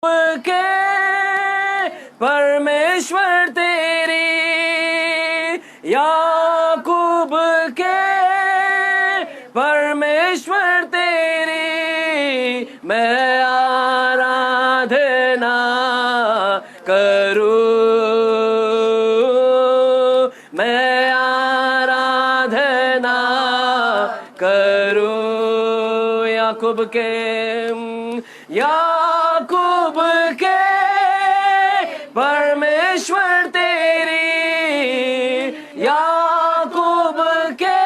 के परमेश्वर तेरी, याकूब के परमेश्वर तेरी मैं आराधना करूं, मैं आराधना करूं। याकूब के परमेश्वर तेरी, याकूब के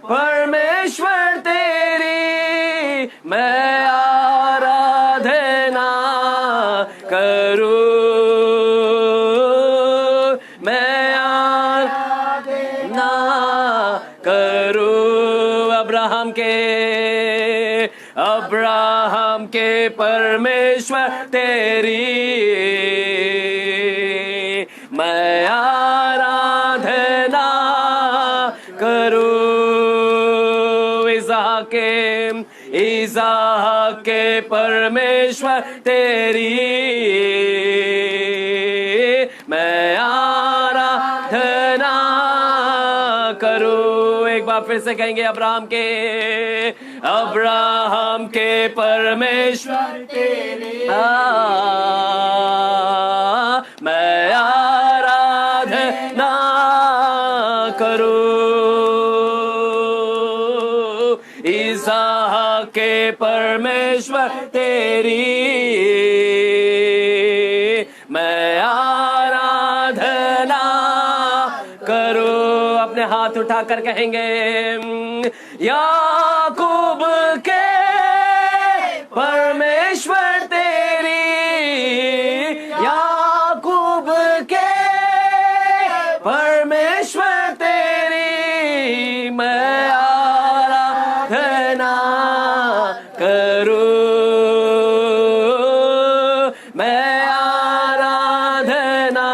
परमेश्वर तेरी मैं आराधना करूं, मैं आराधना करूं। अब्राहम के परमेश्वर तेरी मैं आराधना करूं। इसहाक के परमेश्वर तेरी मैं आराधना करूं। एक बार फिर से कहेंगे, अब्राहम के परमेश्वर तेरी मैं आराधना करूं। इसहाक के परमेश्वर तेरी मैं आराधना करूं। अपने हाथ उठाकर कहेंगे, याकूब के परमेश्वर तेरी, याकूब के परमेश्वर तेरी मैं आराधना करूं, मैं आराधना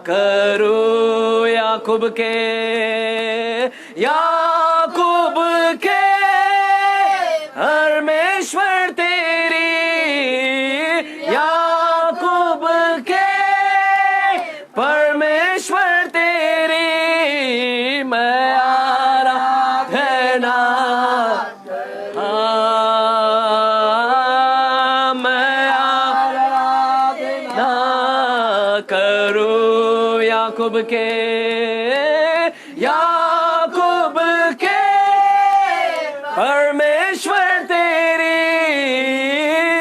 करूं। याकूब के परमेश्वर तेरी, याकूब के परमेश्वर तेरी मैं आराधना, मैं आराधना करूं। याकूब के परमेश्वर तेरी,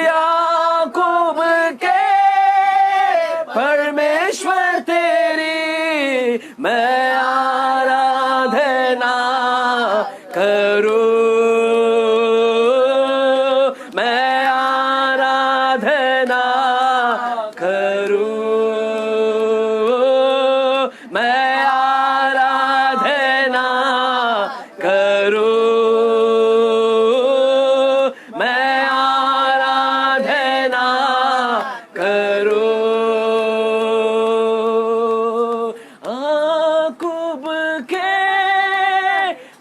याकूब के परमेश्वर तेरी मैं आराधना करूं, मैं आराधना करूं, मैं आराधना करूं, मैं आराधना करूं। याकूब के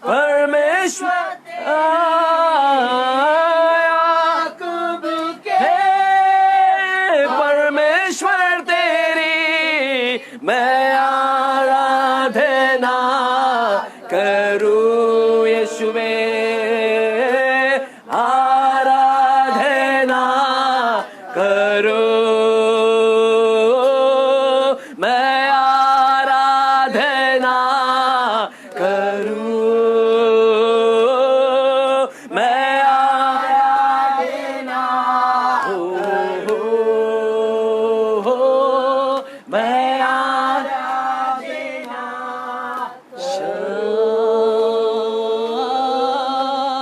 परमेश्वर, याकूब के परमेश्वर तेरी मैं आराधना करूं। यीशुवे करूं, मैं आराधना करूं, मैं आराधना मैं आराधना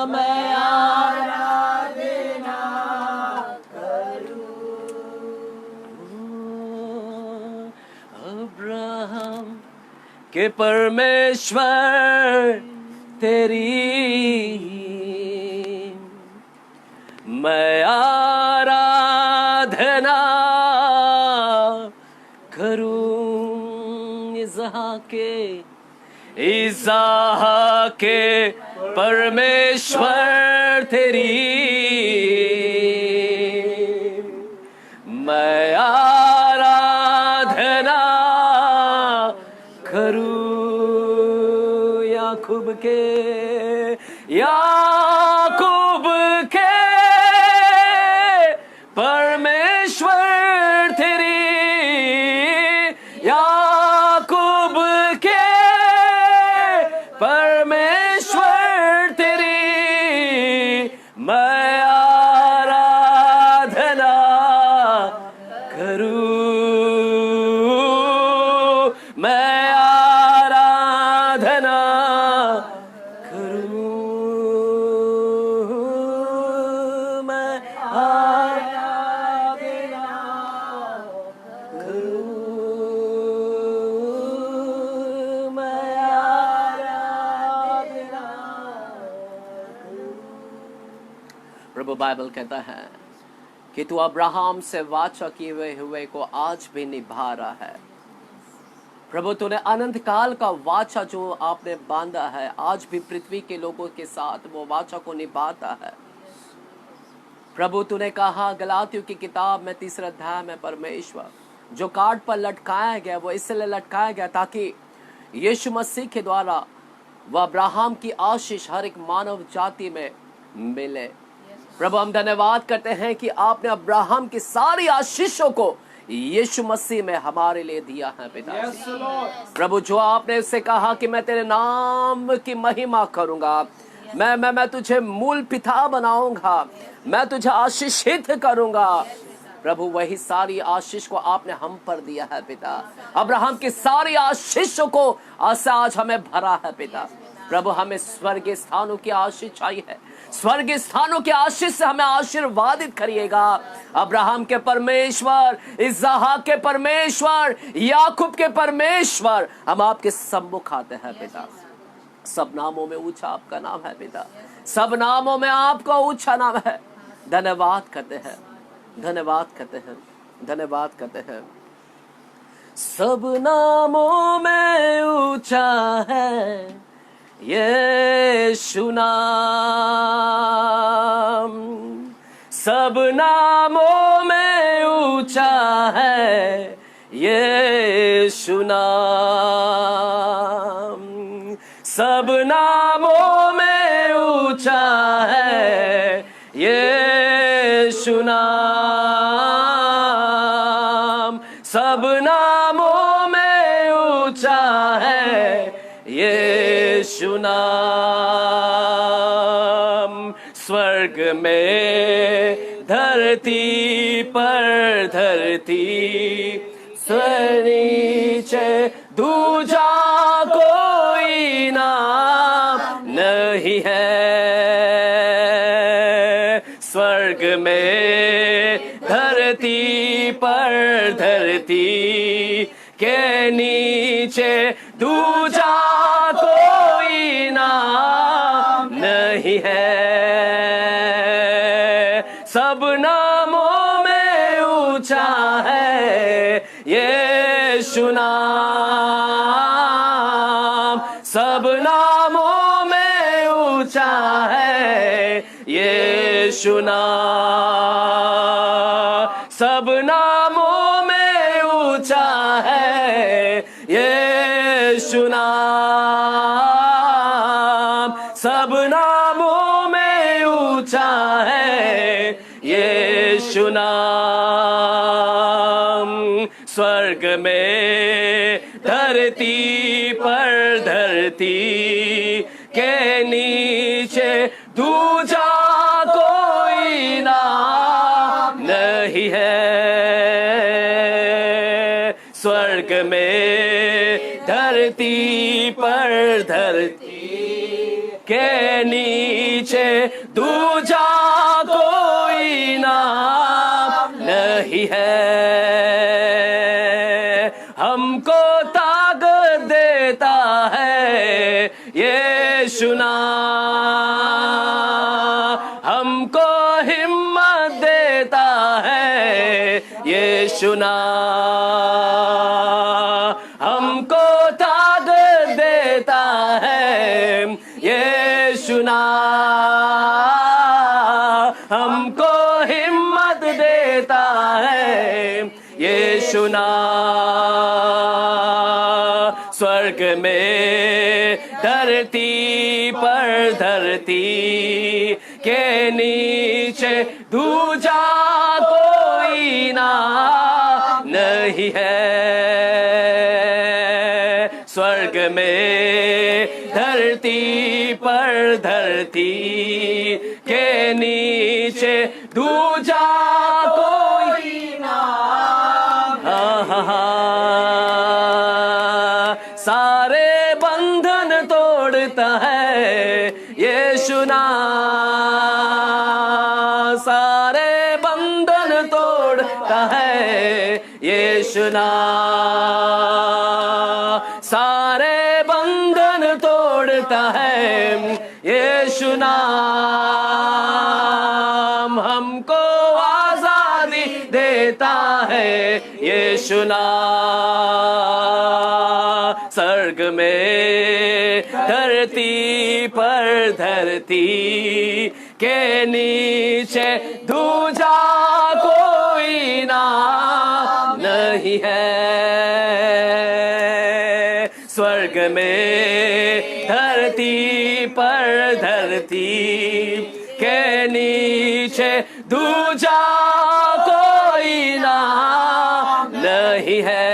मैं आराधना अब्राहम के परमेश्वर तेरी मैं आराधना करूं। इसहाक के परमेश्वर तेरी मैं आराधना करूं याकूब के परमेश्वर तेरी, याकूब के परमेश्वर तेरी मैं आराधना करूं, मैं आराधना करूं, मैं आराधना करूं, मैं आराधना करूं। प्रभु बाइबल कहता है कि तू अब्राहम से वाचा किए हुए को आज भी निभा रहा है। प्रभु तूने अनंत काल का वाचा जो आपने बांधा है आज भी पृथ्वी के लोगों के साथ वो वाचा को निभाता है। प्रभु तूने कहा गलातियों की किताब में 3 अध्याय में परमेश्वर जो काट पर लटकाया गया वो इसलिए लटकाया गया ताकि यीशु मसीह के द्वारा वह अब्राहम की आशीष हर एक मानव जाति में मिले। प्रभु हम धन्यवाद करते हैं कि आपने अब्राहम की सारी आशीषों को यीशु मसीह में हमारे लिए दिया है पिता। प्रभु जो आपने उससे कहा कि मैं तेरे नाम की महिमा करूंगा, मैं तुझे मूल पिता बनाऊंगा, मैं तुझे आशीषित करूंगा। प्रभु वही सारी आशीष को आपने हम पर दिया है पिता। अब्राहम की सारी आशीषों को आज हमें भरा है पिता। प्रभु हमें स्वर्गीय स्थानों की आशीष चाहिए, स्वर्गीय स्थानों के आशीष से हमें आशीर्वादित करिएगा। अब्राहम के परमेश्वर, इसहाक के परमेश्वर, याकूब के परमेश्वर, हम आपके सम्मुख आते हैं पिता। सब नामों में ऊंचा आपका नाम है पिता, सब नामों में आपका ऊंचा नाम है। धन्यवाद करते हैं, धन्यवाद करते हैं, धन्यवाद करते हैं। सब नामों में ऊंचा है यीशु नाम, सब नामों में ऊंचा है यीशु नाम, सब नामों में ऊंचा है यीशु नाम, सब नामों में ऊंचा है यीशु नाम। स्वर्ग में धरती पर धरती स्वर्ग नीचे दूजा कोई नाम नहीं है। स्वर्ग में धरती पर धरती के नीचे दूजा कोई नाम नहीं है। सब नामों में ऊंचा है यीशु नाम, सब नामों में ऊंचा है यीशु नाम, सब नामों में ऊंचा है यीशु नाम, सब नामों में ऊंचा है यीशु नाम। स्वर्ग में धरती पर धरती के नीचे दूजा कोई नाम नहीं है। स्वर्ग में धरती पर धरती के नीचे दूजा कोई नाम नहीं है। हमको ताकत देता है यीशु नाम, हमको हिम्मत देता है यीशु नाम, हमको ताकत देता है यीशु नाम, हमको हिम्मत देता है यीशु नाम। स्वर्ग में धरती पर, धरती के नीचे दूजा कोई नाम नहीं है। स्वर्ग में धरती पर, धरती के नीचे दूजा कोई नाम। सारे बंधन तोड़ता है यीशु नाम। सारे बंधन तोड़ता है यीशु नाम। सारे बंधन तोड़ता है यीशु नाम। हमको आजादी देता है यीशु नाम। स्वर्ग में धरती पर, धरती के नीचे दूजा कोई नाम नहीं है। स्वर्ग में धरती पर, धरती के नीचे दूजा कोई नाम नहीं है।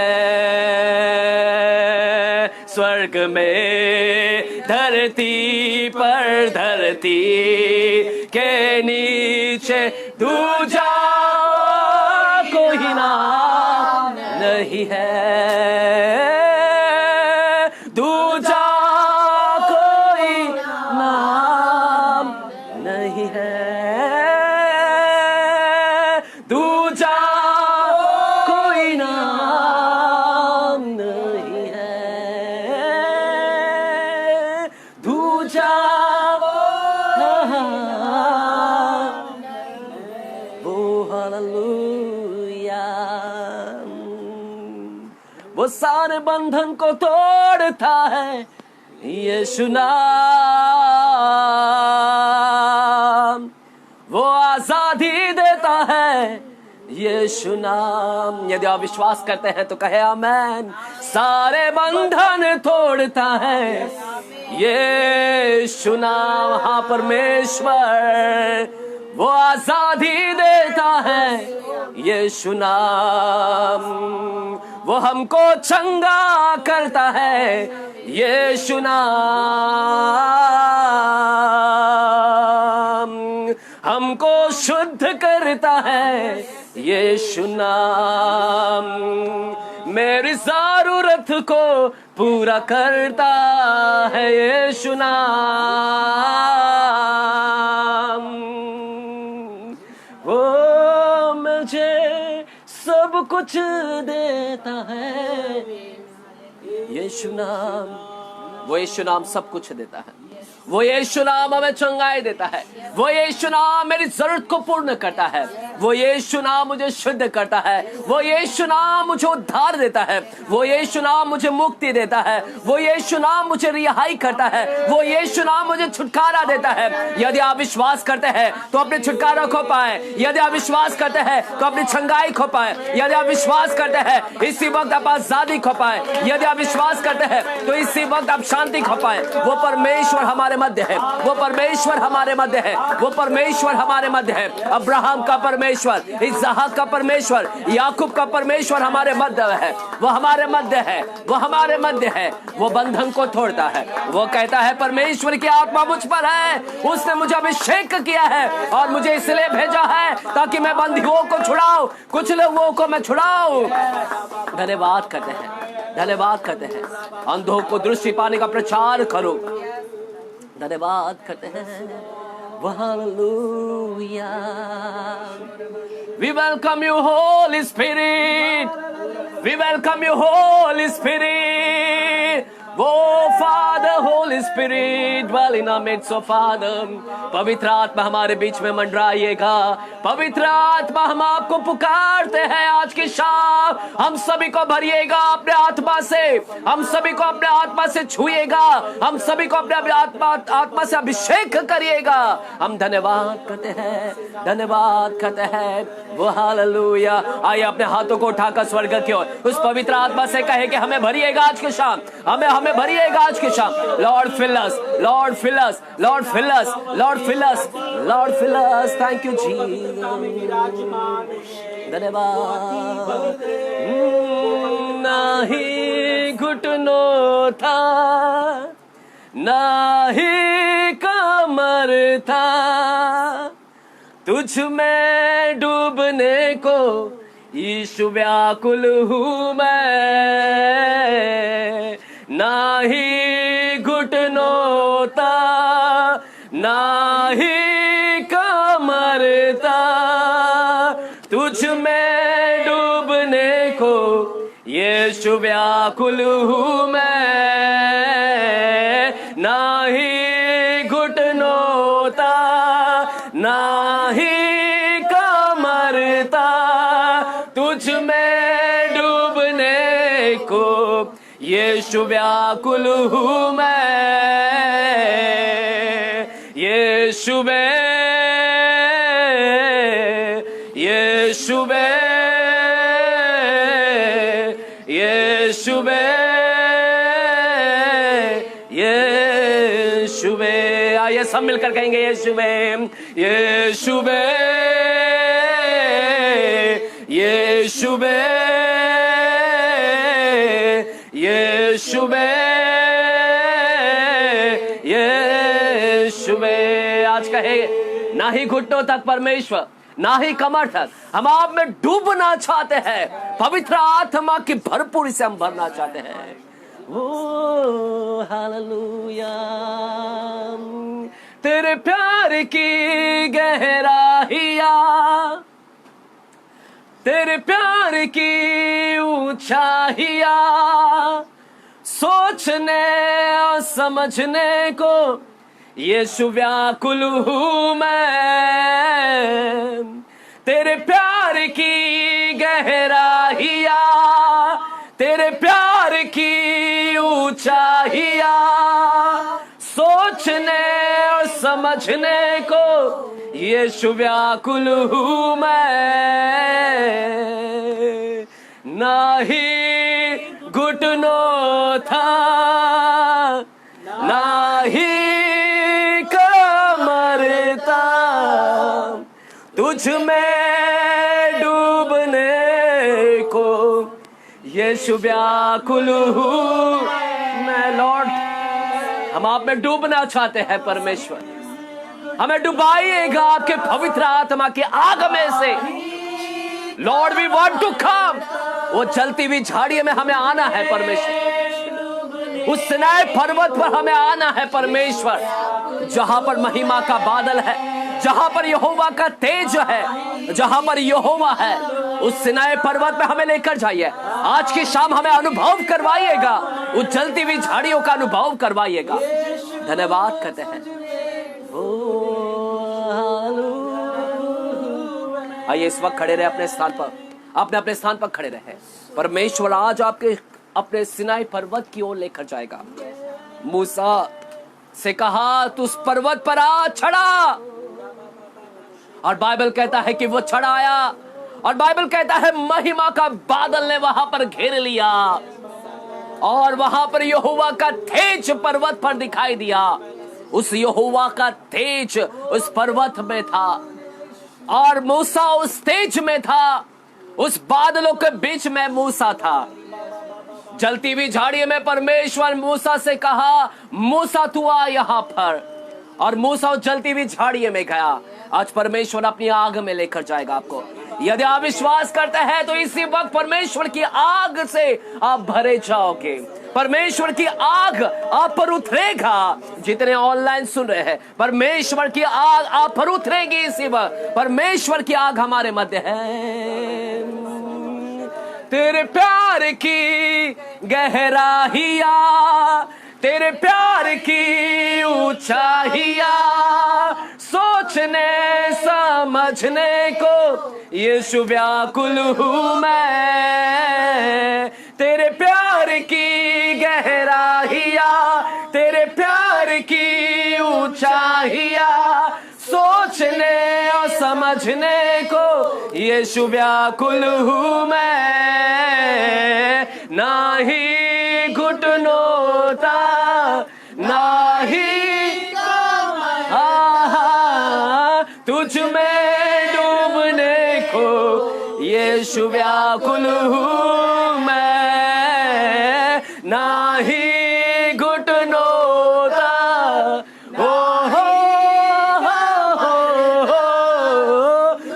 स्वर्ग में धरती पर, धरती के नीचे दूजा कोई नाम नहीं है। दूजा कोई नाम नहीं है। दूजा कोई नाम नहीं है। दूजा वो हालेलुया। वो सारे बंधन को तोड़ता है यीशु नाम। वो आजादी देता है यीशु नाम। यदि आप विश्वास करते हैं तो कहे आमेन। सारे बंधन तोड़ता है यीशु नाम। हाँ परमेश्वर वो आजादी देता है यीशु नाम। वो हमको चंगा करता है यीशु नाम। हमको शुद्ध करता है यीशु नाम। मेरी जरूरत को पूरा करता है यीशु नाम। वो मुझे सब कुछ देता है यीशु नाम। वो यीशु नाम सब कुछ देता है। वो यीशु नाम हमें चंगाई देता है। वो यीशु नाम मेरी जरूरत को पूर्ण करता है। वो यीशु नाम मुझे शुद्ध करता है। वो यीशु नाम मुझे उद्धार देता है। वो यीशु नाम मुझे मुक्ति देता है। वो यीशु नाम मुझे रिहाई करता है। वो यीशु नाम मुझे छुटकारा देता है। यदि आप विश्वास करते हैं तो अपने छुटकारा खो पाए। यदि आप विश्वास करते हैं तो अपनी चंगाई खो पाए। यदि आप विश्वास करते हैं इसी वक्त आप आजादी खो पाए। यदि आप विश्वास करते हैं तो इसी वक्त आप शांति खो पाए। वो परमेश्वर हमारे मध्य है। वो परमेश्वर हमारे मध्य है। वो परमेश्वर हमारे मध्य है। अब्राहम का परमेश्वर, इसहाक का परमेश्वर, याकूब का परमेश्वर हमारे मध्य है। वो हमारे मध्य है। वो हमारे मध्य है। वो बंधन को तोड़ता है। वो कहता है परमेश्वर की आत्मा मुझ पर है। उसने मुझे अभिषेक किया है और मुझे इसलिए भेजा है ताकि मैं बंदियों को छुड़ाऊं, कुछ लोगों को मैं छुड़ाऊं। धन्यवाद करते हैं, धन्यवाद करते हैं। अंधों को दृष्टि पाने का प्रचार करो। धन्यवाद करते हैं। Hallelujah. We welcome you, Holy Spirit. We welcome you, Holy Spirit. Oh Father, Holy Spirit, dwell in our midst, oh Father. पवित्र आत्मा हमारे बीच में मंडराइएगा। पवित्र आत्मा हम आपको पुकारते हैं आज की शाम। हम सभी को भरिएगा अपने आत्मा से। हम सभी को अपने आत्मा से छुएगा। हम सभी को अपने आत्मा से अभिषेक करिएगा। हम धन्यवाद करते हैं, धन्यवाद करते हैं। वो हालेलुया। आइए अपने हाथों को उठाकर स्वर्ग की ओर उस पवित्र आत्मा से कहे कि हमें भरिएगा आज के शाम, हमें भरिएगा आज के शाम। Lord fill us, Lord fill us, Lord fill us, Lord fill us, Lord fill us. Thank you Jesus, धन्यवाद। नाही घुटनों था, नाही कमर था, तुझ में डूबने को यीशु व्याकुल हूँ मैं। ना ही घुटनों था, ना ही कमर था, तुझ में डूबने को यीशु व्याकुल हूँ मैं। ना ही घुटनों था, ना ही कमर था, तुझ में डूबने को यीशु व्याकुल हूँ मैं। यीशु में, यीशु में, यीशु में, यीशु में। आइए सब मिलकर कहेंगे यीशु में, यीशु में, यीशु में, यीशु में, यीशु में। आज कहे ना ही घुटनों तक परमेश्वर, ना ही कमर तक, हम आप में डूबना चाहते हैं। पवित्र आत्मा की भरपूरी से हम भरना चाहते हैं। ओ हालेलुया। तेरे प्यार की गहराइया, तेरे प्यार की ऊंचाइया, सोचने और समझने को यीशु व्याकुल हूँ मैं। तेरे प्यार की गहराइया, तेरे प्यार की ऊंचाइया, सोचने और समझने को यीशु व्याकुल हूँ मैं। ना ही घुटनों था, ना ही कमर था, तुझ में डूबने को यीशु व्याकुल हूँ मैं। लॉर्ड हम आप में डूबना चाहते हैं परमेश्वर, हमें डुबाइएगा आपके पवित्र आत्मा की आग में से। Lord we want to come. वो जलती हुई झाड़ियों में हमें आना है परमेश्वर, उस सिनाई पर्वत पर हमें आना है परमेश्वर, जहां पर महिमा का बादल है, जहां पर यहोवा का तेज है, जहां पर यहोवा है। उस सिनाई पर्वत पे हमें लेकर जाइए। आज की शाम हमें अनुभव करवाइएगा, उस जलती हुई झाड़ियों का अनुभव करवाइएगा। धन्यवाद करते हैं। आइए इस वक्त खड़े रहे अपने स्थान पर, अपने स्थान पर खड़े रहे। परमेश्वर आज आपके अपने सिनाई पर्वत की ओर लेकर जाएगा। मूसा से कहा तू उस पर्वत पर आ, चढ़ा। और बाइबल कहता है कि वो चढ़ाया, और बाइबल कहता है महिमा का बादल ने वहां पर घेर लिया, और वहां पर यहोवा का तेज पर्वत पर दिखाई दिया। उस यहोवा का तेज उस पर्वत में था, और मूसा उस तेज में था। उस बादलों के बीच में मूसा था। जलती हुई झाड़ी में परमेश्वर मूसा से कहा, मूसा तू आ यहां पर। और मूसा उस जलती हुई झाड़ी में गया। आज परमेश्वर अपनी आग में लेकर जाएगा आपको। यदि आप विश्वास करते हैं तो इसी वक्त परमेश्वर की आग से आप भरे जाओगे। परमेश्वर की आग आप पर उतरेगा। जितने ऑनलाइन सुन रहे हैं, परमेश्वर की आग आप पर उतरेगी इसी वक्त। परमेश्वर की आग हमारे मध्य है। तेरे प्यार की गहराइया, तेरे प्यार की ऊंचाइया, सोचने समझने को यीशु व्याकुल हूँ मैं। तेरे प्यार की गहराइया, तेरे प्यार की ऊंचाइया, सोचने और समझने को यीशु व्याकुल हूँ मैं, ना ही घुटनों का, ना ही तुझ में डूबने को यीशु व्याकुल हूँ मैं, ना ही घुटनों का,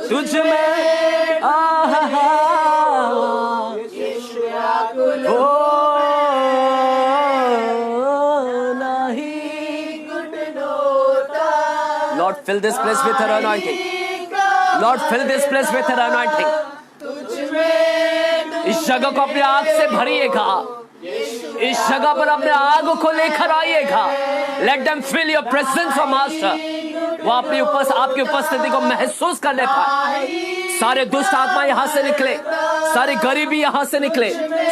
तुझ में यीशु व्याकुल नहीं घुटनों का। Lord, fill this place with your anointing. Lord, fill this place with your anointing. इस जगह को अपने आग से भरिएगा, इस जगह पर अपने आग को लेकर आइएगा। Let them feel your presence, O Master. वो अपनी आपकी उपस्थिति को महसूस करने पाए। सारे दुष्ट आत्मा यहाँ से निकले, सारी गरीबी यहाँ से निकले,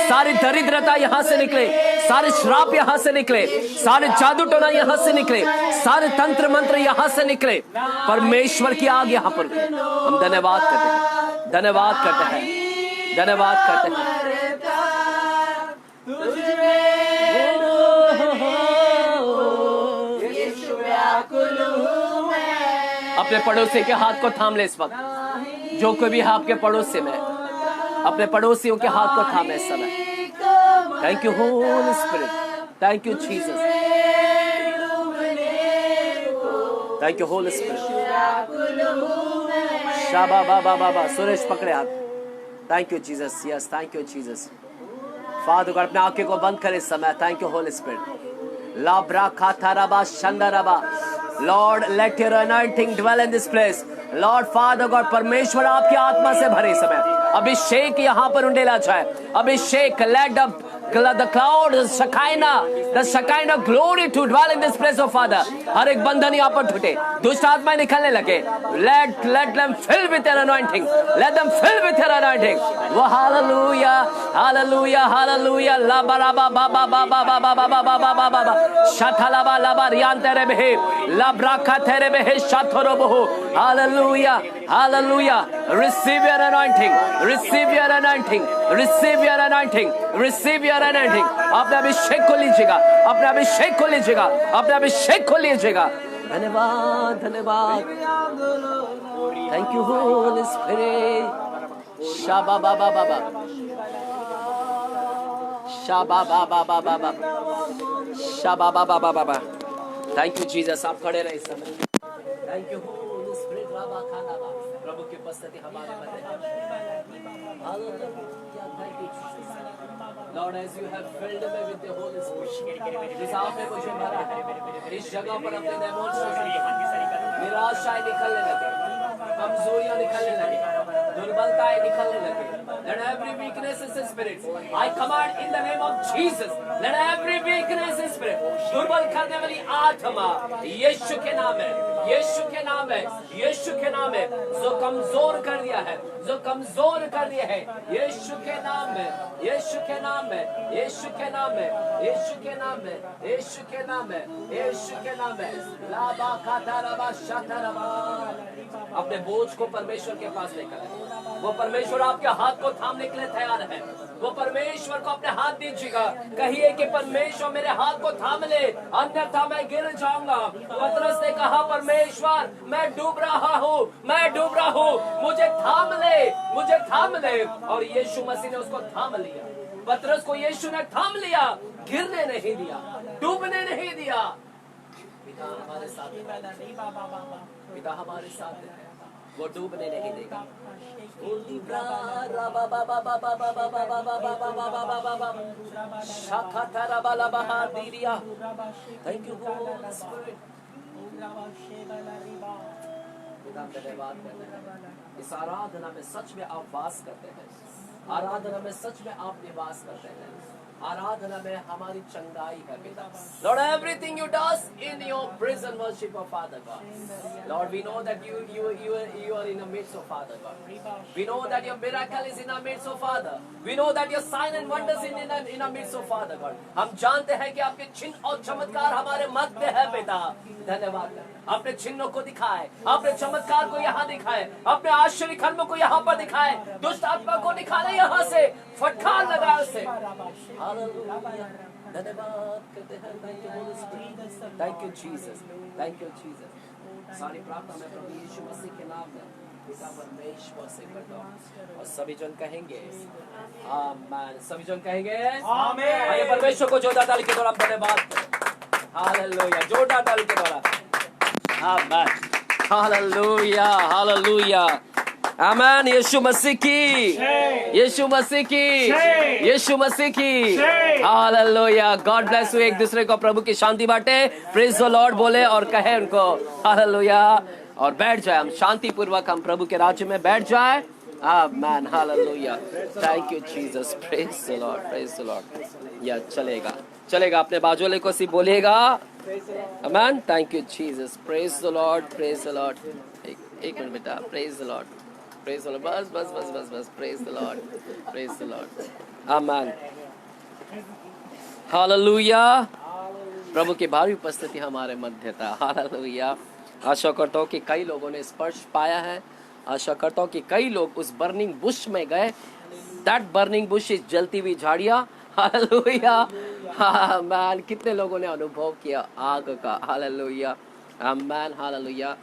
सारी दरिद्रता यहाँ से निकले, सारे श्राप यहाँ से निकले, सारे जादू टोना यहाँ से निकले, सारे तंत्र मंत्र यहाँ से निकले। परमेश्वर की आग यहाँ पर। हम धन्यवाद करते हैं, धन्यवाद करते हैं, धन्यवाद करते हैं। अपने पड़ोसी के हाथ को थाम ले इस वक्त। जो कोई भी है आपके पड़ोसी में, अपने पड़ोसियों के हाथ को थामे इस समय। Thank you holy spirit, thank you Jesus, thank you holy spirit. शाबा बाबा बाबा, सुरेश पकड़े हाथ। Thank you Jesus, yes thank you Jesus. Father God, अपने आंखें को बंद करे इस समय। Thank you holy spirit. लाब्रा खाथाराबा शंदाराबा। Lord, let your anointing dwell in this place. Lord, Father God, परमेश्वर आपकी आत्मा से भरे समय अभिषेक यहाँ पर उंडेला जाए। अभिषेक, let the cloud, the Shekinah glory to dwell in this place, oh Father. हर एक बंधन यहाँ पर टूटे, दुष्ट आत्माएं निकलने लगे। Let them fill with your anointing. Let them fill with your anointing. वो hallelujah, hallelujah, hallelujah. La ba ba ba ba ba ba ba ba ba ba ba ba ba ba. Shatala ba la ba rian tere behe. La braka tere behe shathoro boho. Hallelujah, hallelujah. Receive your anointing. Receive your anointing. Receive your anointing. Receive your anointing. अपने अभिषेक को लीजिएगा, अपने अभिषेक को लीजिएगा, अपने अभिषेक को लीजिएगा। धन्यवाद, धन्यवाद। Thank you Holy Spirit. Shaba ba ba ba ba. Shaba ba ba ba ba ba. Shaba ba ba ba ba ba. Thank you Jesus. आप खड़े रहे इस समय। Thank you Holy Spirit. राबा खाना बा। प्रभु की उपस्थिति हमारे मध्य है। Hallelujah. Thank you Jesus. Lord, as you have filled me with the Holy Spirit, जिस आपने मुझे भरा है, इस जगह पर अपने डेमोन्स्ट्रेशन निराशाएं निकलने लगे, कमजोरियां निकलने लगे, दुर्बलताएं निकलने लगे। Let every weakness in spirit, I command in the name of Jesus, let every weakness in spirit, दुर्बल करने वाली आत्मा यीशु के नाम है, यीशु के नाम है, यीशु के नाम है, जो कमजोर कर दिया है, जो कमजोर कर दिया है, यीशु के नाम है, यीशु के नाम है, यीशु के नाम है, यीशु के नाम है, यीशु के नाम है, यीशु के नाम है। लाबा काताराबा शाताराबा। अपने बोझ को परमेश्वर के पास लेकर आए। वो परमेश्वर आपके हाथ को थामने के लिए तैयार है। वो परमेश्वर को अपने हाथ दीजिएगा, कहिए कि परमेश्वर मेरे हाथ को थाम ले, अन्यथा मैं गिर जाऊंगा। पतरस ने कहा, परमेश्वर मैं डूब रहा हूँ, मैं डूब रहा हूँ, मुझे थाम ले, मुझे थाम ले। और यीशु मसीह ने उसको थाम लिया। पतरस को यीशु ने थाम लिया, गिरने नहीं दिया, डूबने नहीं दिया। पिता हमारे साथ है, पिता हमारे साथ है, वो डूबने नहीं देगा। Thank you holy spirit. धन्यवाद करते हैं। इस आराधना में सच में आप वास करते हैं, आराधना में सच में आप निवास करते हैं। आराधना में हमारी चंगाई है पिता। Lord, everything you does in your praise and worship of Father God. Lord, we know that you are in the midst of Father God. We know that your miracle is in our midst of Father. We know that your sign and wonders in our midst of Father God. हम जानते हैं कि आपके चिन्ह और चमत्कार हमारे मध्य है पिता। धन्यवाद। अपने चिन्हों को दिखाए, अपने चमत्कार को यहाँ दिखाए, अपने आश्चर्य कर्मों को यहाँ पर दिखाए, दुष्ट आत्मा को निकाले यहाँ से, फटकार लगाए उसे। धन्यवाद करते हैं। Thank you Jesus, thank you Jesus. सारी प्रार्थना मैं प्रभु यीशु मसीह के नाम में पिता परमेश्वर से करता हूँ। और सभी जन कहेंगे आमीन। सभी जन कहेंगे आमीन। आइए परमेश्वर को जोरदार ताली के द्वारा धन्यवाद। हालेलुया, जोरदार ताली के द्वारा। आमीन। Hallelujah, hallelujah. आमीन। यीशु मसीह की, यीशु मसीह की, यीशु मसीह की। हालेलुया। God bless you. एक दूसरे को प्रभु की शांति बांटे। प्रेज द लॉर्ड बोले और कहे उनको हालेलुया। और बैठ जाए, हम शांति पूर्वक हम प्रभु के राज्य में बैठ जाए। आमीन। Hallelujah. Thank you Jesus. Praise the Lord, praise the Lord. या चलेगा, चलेगा। अपने बाजू वाले को सी बोलिएगा आमीन। Thank you Jesus. Praise the Lord, praise the Lord. एक मिनट बेटा। Praise the Lord, praise the Lord. बस बस बस बस बस। Praise the Lord, praise the Lord. आमीन। हालेलुया। प्रभु की भारी उपस्थिति हमारे मध्य था। हालेलुया। आशा करता हूँ कि कई लोगों ने स्पर्श पाया है। आशा करता हूँ कि कई लोग उस बर्निंग बुश में गए। दैट बर्निंग बुश इज जलती हुई झाड़ियाँ। हालेलुया। आमीन। कितने लोगों ने अनुभव किया आग का। हालेलुया, आमीन। हालेलुया।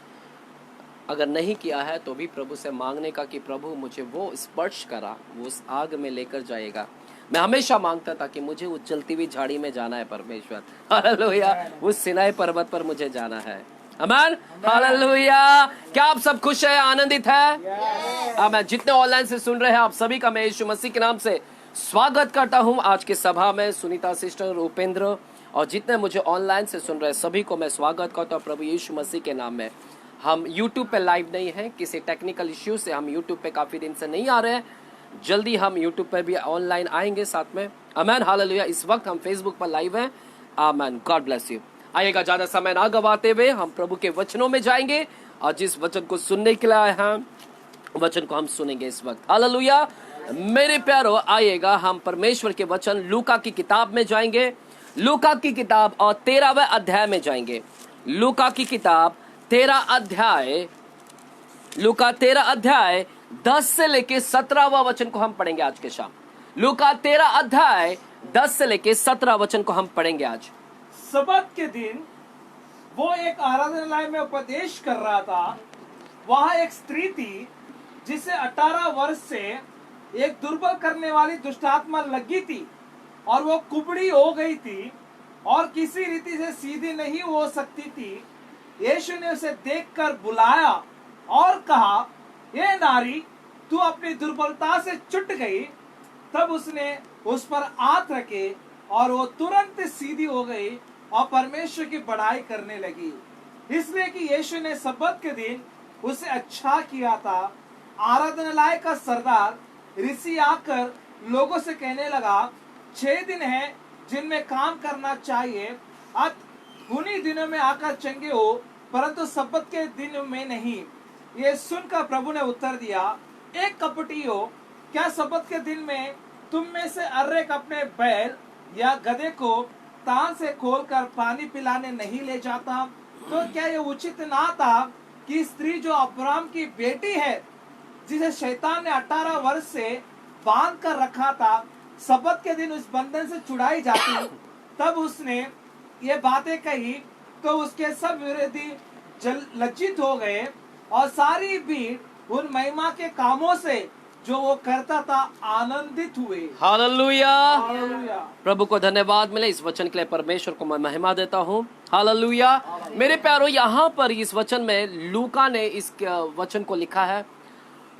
अगर नहीं किया है तो भी प्रभु से मांगने का कि प्रभु मुझे वो स्पर्श करा, वो उस आग में लेकर जाएगा। मैं हमेशा मांगता था कि मुझे उस जलती हुई झाड़ी में जाना है परमेश्वर। हालेलुया। उस सिनाई पर्वत पर मुझे जाना है। आमीन। हालेलुया। क्या आप सब खुश है, आनंदित है? आमीन। जितने ऑनलाइन से सुन रहे हैं आप सभी का मैं यीशु मसीह के नाम से स्वागत करता हूं आज की सभा में। सुनीता सिस्टर, उपेंद्र और जितने मुझे ऑनलाइन से सुन रहे हैं सभी को मैं स्वागत करता हूं प्रभु यीशु मसीह के नाम में। हम YouTube पे लाइव नहीं हैं, किसी टेक्निकल इश्यू से हम YouTube पे काफी दिन से नहीं आ रहे हैं। जल्दी हम YouTube पे भी ऑनलाइन आएंगे साथ में। आमीन। हालेलुया। इस वक्त हम Facebook पर लाइव हैं। आमीन। God bless you. आइएगा, ज्यादा समय ना गवाते हुए हम प्रभु के वचनों में जाएंगे और जिस वचन को सुनने के लिए आए हैं वचन को हम सुनेंगे इस वक्त। हालेलुया। मेरे प्यारो, आइएगा हम परमेश्वर के वचन लूका की किताब में जाएंगे। लूका की किताब और 13वें अध्याय में जाएंगे। लूका की किताब 13 अध्याय, लूका 13 अध्याय 10 से लेके 17वां वचन को हम पढ़ेंगे आज के शाम। लूका 13 अध्याय 10 से लेके 17 वचन को हम पढ़ेंगे आज। सबत के दिन वो एक आराधनालय में उपदेश कर रहा था। वहां एक स्त्री थी जिसे 18 वर्ष से एक दुर्बल करने वाली दुष्टात्मा लगी थी और वो कुबड़ी हो गई थी और किसी रीति से सीधी नहीं हो सकती थी। यीशु ने उसे देखकर बुलाया और कहा, ये नारी, तू अपनी दुर्बलता से छूट गई। तब उसने उस पर हाथ रखे और वो तुरंत सीधी हो गई और परमेश्वर की बड़ाई करने लगी, इसलिए कि यीशु ने सब्बत के दिन उसे अच्छा किया था। आराधनालय का सरदार ऋषि आकर लोगों से कहने लगा, 6 दिन हैं जिनमें काम करना चाहिए, अब उन्हीं दिनों में आकर चंगे हो, परंतु सब्बत के दिन में नहीं। ये सुनकर प्रभु ने उत्तर दिया, एक कपटी हो, क्या सब्बत के दिन में तुम में से हर एक अपने बैल या गधे को तान से खोलकर पानी पिलाने नहीं ले जाता? तो क्या ये उचित ना था कि स्त्री जो अब्राहम की बेटी है, जिसे शैतान ने 18 वर्ष से बांध कर रखा था, सब्बत के दिन उस बंधन से छुड़ाई जाती? तब उसने ये बातें कही तो उसके सब विरोधी लज्जित हो गए और सारी भीड़ उन महिमा के कामों से जो वो करता था आनंदित हुए। हालेलुया। हालेलुया। प्रभु को धन्यवाद मिले इस वचन के लिए। परमेश्वर को मैं महिमा देता हूँ। हालेलुया। मेरे प्यारो, यहाँ पर इस वचन में लूका ने इस वचन को लिखा है।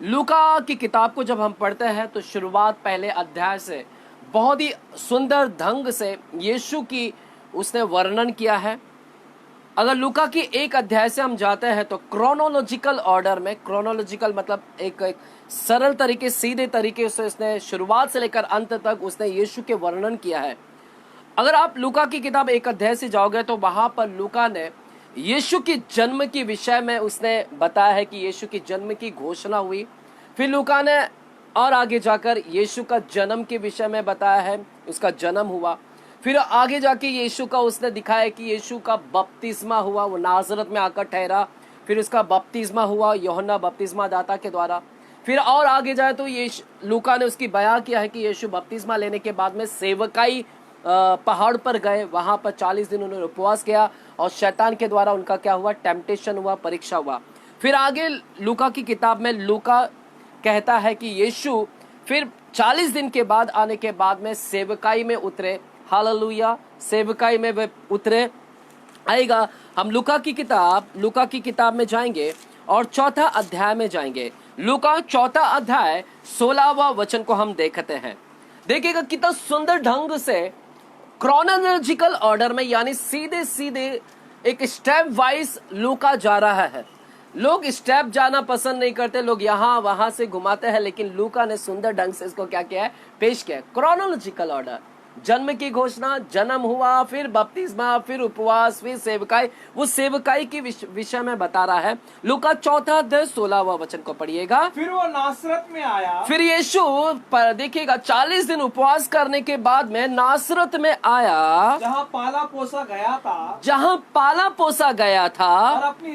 लूका की किताब को जब हम पढ़ते हैं तो शुरुआत पहले अध्याय से बहुत ही सुंदर ढंग से यीशु की उसने वर्णन किया है। अगर लूका की 1 अध्याय से हम जाते हैं तो क्रोनोलॉजिकल ऑर्डर में, क्रोनोलॉजिकल मतलब एक सरल तरीके, सीधे तरीके से उसने शुरुआत से लेकर अंत तक उसने यीशु के वर्णन किया है। अगर आप लूका की किताब 1 अध्याय से जाओगे तो वहां पर लूका ने यीशु की जन्म के विषय में उसने बताया है कि यीशु की जन्म की घोषणा हुई। फिर लूका ने और आगे जाकर यीशु का जन्म के विषय में बताया है, उसका जन्म हुआ। फिर आगे जाके यीशु का उसने दिखाया कि यीशु का बपतिस्मा हुआ, वो नाजरत में आकर ठहरा। फिर उसका बपतिस्मा हुआ यूहन्ना बपतिस्मा दाता के द्वारा। फिर और आगे जाए तो लूका ने उसकी बयां किया है कि यीशु बपतिस्मा लेने के बाद में सेवकाई पहाड़ पर गए, वहां पर 40 दिन उन्होंने उपवास किया और शैतान के द्वारा उनका क्या हुआ, टेम्पटेशन हुआ, परीक्षा हुआ। फिर आगे लूका की किताब में लूका कहता है कि यीशु फिर 40 दिन के बाद आने के बाद में सेवकाई में उतरे। हालेलुया, सेवकाई में वे उतरे। आएगा, हम लूका की किताब में जाएंगे और 4 अध्याय में जाएंगे। लूका 4 अध्याय 16वां वचन को हम देखते हैं। देखिएगा कितना सुंदर ढंग से क्रोनोलॉजिकल ऑर्डर में, यानी सीधे सीधे एक स्टेप वाइज लूका जा रहा है। लोग स्टेप जाना पसंद नहीं करते, लोग यहाँ वहां से घुमाते हैं, लेकिन लूका ने सुंदर ढंग से इसको क्या किया है, पेश किया है। क्रोनोलॉजिकल ऑर्डर, जन्म की घोषणा, जन्म हुआ, फिर बपतिस्मा, फिर उपवास, फिर सेवकाई, वो सेवकाई की विषय में बता रहा है। लूका 4 अध्याय 16वां वचन को पढ़िएगा। फिर वो नासरत में आया। फिर यीशु देखिएगा 40 दिन उपवास करने के बाद में नासरत में आया, जहाँ पाला पोसा गया था, और अपनी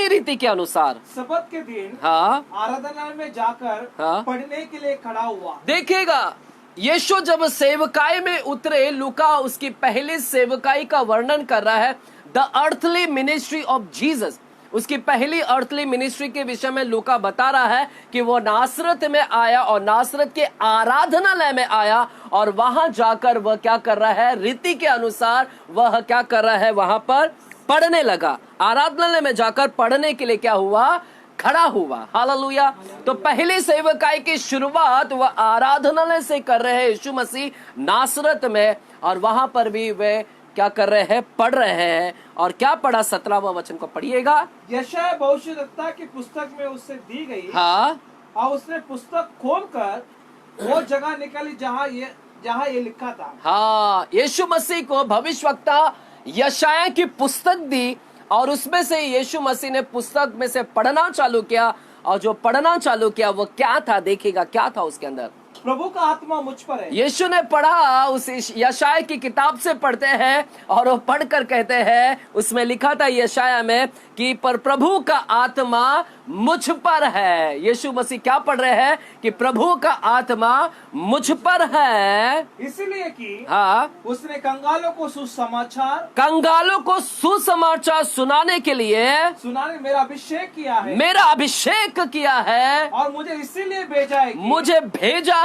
रीति के अनुसार सबत के दिन आराधनालय में जाकर पढ़ने के लिए खड़ा हुआ। देखिएगा यीशु जब सेवकाई में उतरे, लूका उसकी पहली सेवकाई का वर्णन कर रहा है, the earthly ministry of Jesus. उसकी पहली अर्थली मिनिस्ट्री के विषय में लूका बता रहा है कि वो नासरत में आया और नासरत के आराधनालय में आया और वहां जाकर वह क्या कर रहा है, रीति के अनुसार वह क्या कर रहा है, वहां पर पढ़ने लगा। आराधनालय में जाकर पढ़ने के लिए क्या हुआ, खड़ा हुआ। हालेलुया। तो पहली सेवकाई की शुरुआत वह आराधनालय से कर रहे हैं यीशु मसीह नासरत में, और वहां पर भी वे क्या कर रहे हैं, पढ़ रहे हैं। और क्या पढ़ा, 17वां वचन को पढ़िएगा। यशायाह भविष्यद्वक्ता की पुस्तक में उससे दी गई, और उसने पुस्तक खोलकर वो जगह निकाली जहाँ ये लिखा था। यीशु मसीह को भविष्यवक्ता यशायाह की पुस्तक दी और उसमें से यीशु मसीह ने पुस्तक में से पढ़ना चालू किया, और जो पढ़ना चालू किया वो क्या था, देखिएगा क्या था उसके अंदर। प्रभु का आत्मा मुझ पर है। यीशु ने पढ़ा, उस यशायाह की किताब से पढ़ते हैं और वो पढ़कर कहते हैं, उसमें लिखा था यशायाह में कि पर प्रभु का आत्मा मुझ पर है। यीशु मसीह क्या पढ़ रहे हैं कि प्रभु का आत्मा मुझ पर है, इसलिए कि उसने कंगालों को सुसमाचार सुनाने के लिए मेरा अभिषेक किया है, और मुझे इसीलिए भेजा है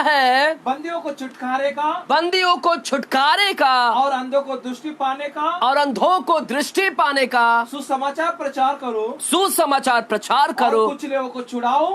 बंदियों को छुटकारे का, और अंधों को दृष्टि पाने का, सुसमाचार प्रचार करो,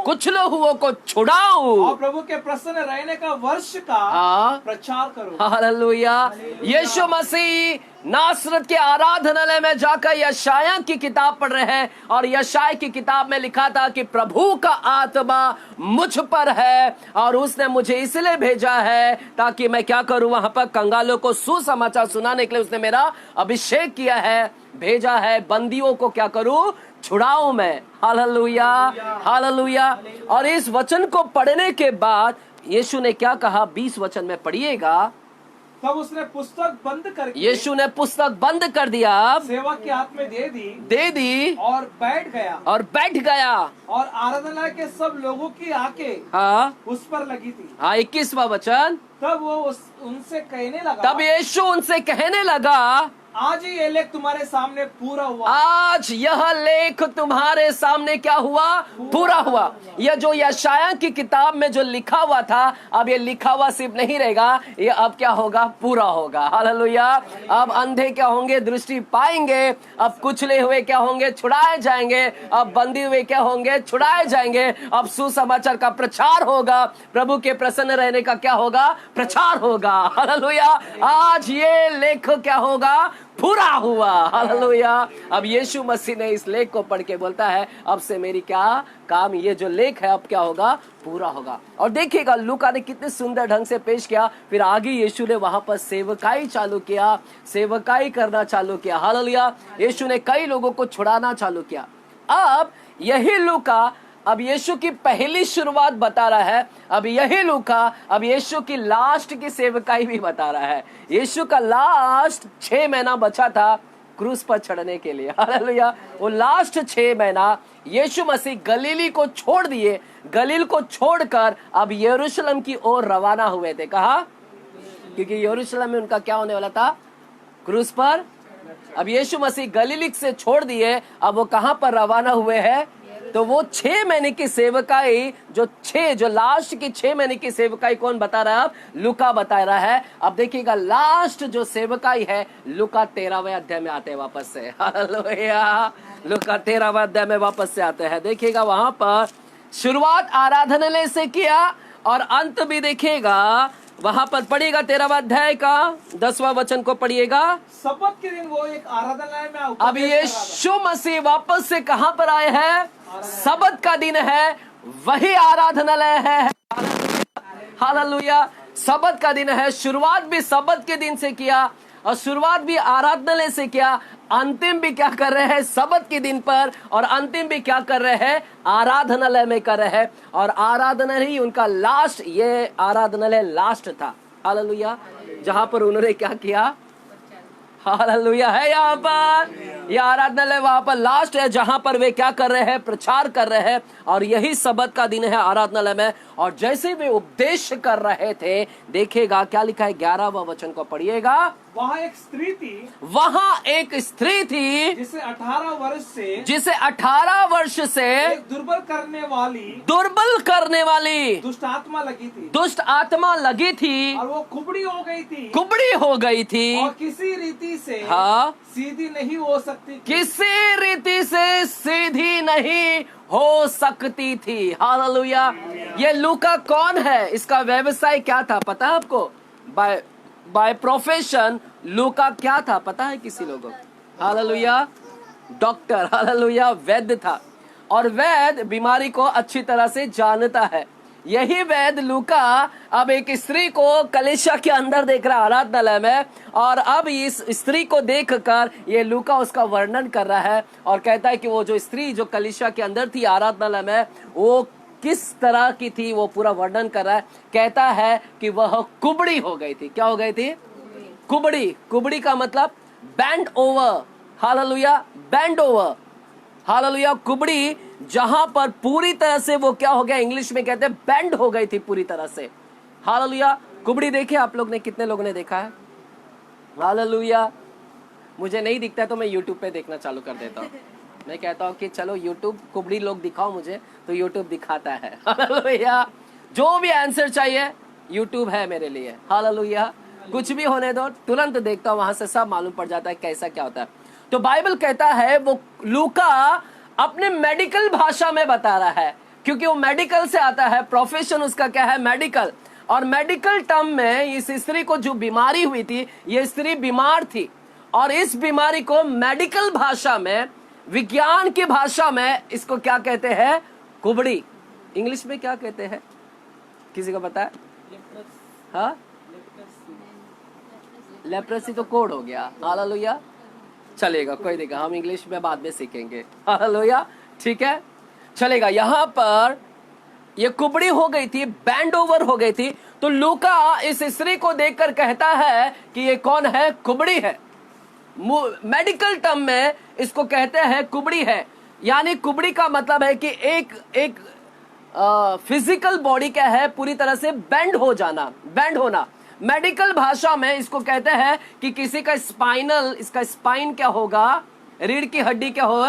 कुछ लोगों को छुड़ाओ, और प्रभु के प्रसन्न रहने का वर्ष का प्रचार करो। हालेलुया। यीशु मसीह नासरत के आराधनालय में जाकर यशायाह की किताब पढ़ रहे हैं, और यशायाह की किताब में लिखा था कि प्रभु का आत्मा मुझ पर है और उसने मुझे इसलिए भेजा है ताकि मैं क्या करूं, वहां पर कंगालों को सुसमाचार सुनाने के लिए उसने मेरा अभिषेक किया है, भेजा है, बंदियों को क्या करूं, छुड़ाऊं मैं। Hallelujah, hallelujah. और इस वचन को पढ़ने के बाद यीशु ने क्या कहा, 20 वचन में पढ़िएगा। तब उसने पुस्तक बंद करके, यीशु ने पुस्तक बंद कर दिया, सेवक के हाथ में दे दी और बैठ गया, और आराधनालय के सब लोगों की आंखें उस पर लगी थी। 21वां वचन। तब वो उनसे कहने लगा, तब यीशु उनसे कहने लगा, आज ये लेख तुम्हारे सामने पूरा हुआ। आज यह लेख तुम्हारे सामने क्या हुआ, पूरा हुआ। यह जो यशायाह की किताब में जो लिखा हुआ था, अब ये लिखा हुआ सिर्फ नहीं रहेगा, ये अब क्या होगा, पूरा होगा। हालेलुया। अब अंधे क्या होंगे, दृष्टि पाएंगे। अब कुचले हुए क्या होंगे, छुड़ाए जाएंगे। अब बंदी हुए क्या होंगे, छुड़ाए जाएंगे। अब सुसमाचार का प्रचार होगा, प्रभु के प्रसन्न रहने का क्या होगा, प्रचार होगा। हालेलुया। आज ये लेख क्या होगा, पूरा हुआ। हालेलुया। अब यीशु मसीह ने इस लेख को पढ़ के बोलता है अब से मेरी क्या काम, ये जो लेख है अब क्या होगा, पूरा होगा। और देखिएगा लूका ने कितने सुंदर ढंग से पेश किया। फिर आगे यीशु ने वहां पर सेवकाई चालू किया, सेवकाई करना चालू किया। हालेलुया। यीशु ने कई लोगों को छुड़ाना चालू किया। अब यही लूका अब यीशु की पहली शुरुआत बता रहा है। अब यही लूका अब यीशु की लास्ट की सेवकाई भी बता रहा है। यीशु का लास्ट 6 महीना बचा था क्रूस पर चढ़ने के लिए। हालेलुया। वो लास्ट 6 महीना यीशु मसीह गलीली को छोड़ दिए, गलील को छोड़कर अब यरूशलेम की ओर रवाना हुए थे। कहा? क्योंकि यरूशलेम में उनका क्या होने वाला था, क्रूस पर। अब यीशु मसीह गलीली से छोड़ दिए, अब वो कहां पर रवाना हुए हैं, तो वो 6 महीने की सेवकाई जो लास्ट की 6 महीने की सेवकाई कौन बता रहा है, अब लूका बता रहा है। अब देखिएगा लास्ट जो सेवकाई है लूका 13वें अध्याय में आते हैं वापस से। हालेलुया। लूका 13वें अध्याय में वापस से आते हैं। देखिएगा वहां पर शुरुआत आराधनालय से किया और अंत भी देखिएगा वहां पर पढ़िएगा 13वां अध्याय का 10वां वचन को पढ़िएगा। शपथ के दिन वो एक आराधनालय में अब यीशु मसीह वापस से कहां पर आए हैं, सबत का दिन है, वही आराधनालय है। हालेलुया। सबत का दिन है। शुरुआत भी सबत के दिन से किया और शुरुआत भी आराधनालय से किया, अंतिम भी क्या कर रहे हैं, सबत के दिन पर, और अंतिम भी क्या कर रहे हैं, आराधनालय में कर रहे हैं। और आराधनालय ही उनका लास्ट, ये आराधनालय लास्ट था। हालेलुया। जहां पर उन्होंने क्या किया, हालेलुया, है यहाँ पर यह आराधनालय वहां पर लास्ट है जहां पर वे क्या कर रहे हैं, प्रचार कर रहे हैं। और यही सबत का दिन है आराधनालय में। और जैसे वे उपदेश कर रहे थे, देखिएगा क्या लिखा है, 11वां वचन को पढ़िएगा। वहाँ एक स्त्री थी जिसे 18 वर्ष से एक दुर्बल करने वाली दुष्ट आत्मा लगी थी और वो कुबड़ी हो गई थी और किसी रीति से सीधी नहीं हो सकती थी। हालेलुया। ये लूका कौन है, इसका व्यवसाय क्या था पता है आपको? बाय प्रोफेशन लूका क्या था पता है किसी लोगों को? हालेलुया। डॉक्टर। हालेलुया। वैद्य था। और वैद्य बीमारी को अच्छी तरह से जानता है। यही वैद्य लूका अब एक स्त्री को कलीसिया के अंदर देख रहा आराधनालय में, और अब इस स्त्री को देखकर ये लूका उसका वर्णन कर रहा है और कहता है कि वो जो स्त्री जो कलीसिया के अंदर थी आराधनालय में, वो किस तरह की थी, वो पूरा वर्णन कर रहा है। कहता है कि वह कुबड़ी हो गई थी। क्या हो गई थी? कुबड़ी का मतलब bend over. Hallelujah. Bend over. Hallelujah. कुबड़ी जहां पर पूरी तरह से वो क्या हो गया, इंग्लिश में कहते हैं बैंड हो गई थी पूरी तरह से। हालेलुया। कुबड़ी देखिए आप लोग ने, कितने लोगों ने देखा है? हालेलुया। मुझे नहीं दिखता तो मैं यूट्यूब पे देखना चालू कर देता हूँ। मैं कहता हूँ कि चलो यूट्यूब कुबड़ी लोग दिखाओ मुझे, तो यूट्यूब दिखाता है। हालेलुया। जो भी आंसर चाहिए यूट्यूब है मेरे लिए। हालेलुया। कुछ भी होने दो, तुरंत देखता हूँ, वहां से सब मालूम पड़ जाता है कैसा क्या होता है। तो बाइबल कहता है वो लूका अपने मेडिकल भाषा में बता रहा है, क्योंकि वो मेडिकल से आता है, प्रोफेशन उसका क्या है, मेडिकल। और मेडिकल टर्म में इस स्त्री को जो बीमारी हुई थी, ये स्त्री बीमार थी, और इस बीमारी को मेडिकल भाषा में, विज्ञान की भाषा में इसको क्या कहते हैं, कुबड़ी। इंग्लिश में क्या कहते हैं, किसी को पता है? हाँ, लेप्रेसी तो कोड हो गया। हालेलुया। चलेगा, कोई नहीं, हम इंग्लिश में बाद में सीखेंगे। हालेलुया। ठीक है, चलेगा। यहाँ पर ये कुबड़ी हो गई थी, बैंड ओवर हो गई थी। तो लूका इस स्त्री को देखकर कहता है कि ये कौन है, कुबड़ी है। मेडिकल टर्म में इसको कहते हैं कुबड़ी है। यानी कुबड़ी का मतलब है कि एक फिजिकल बॉडी क्या है, पूरी तरह से बैंड हो जाना, बैंड होना। मेडिकल भाषा में इसको कहते हैं कि किसी का इसका स्पाइन क्या होगा, रीढ़ की हड्डी क्या हो,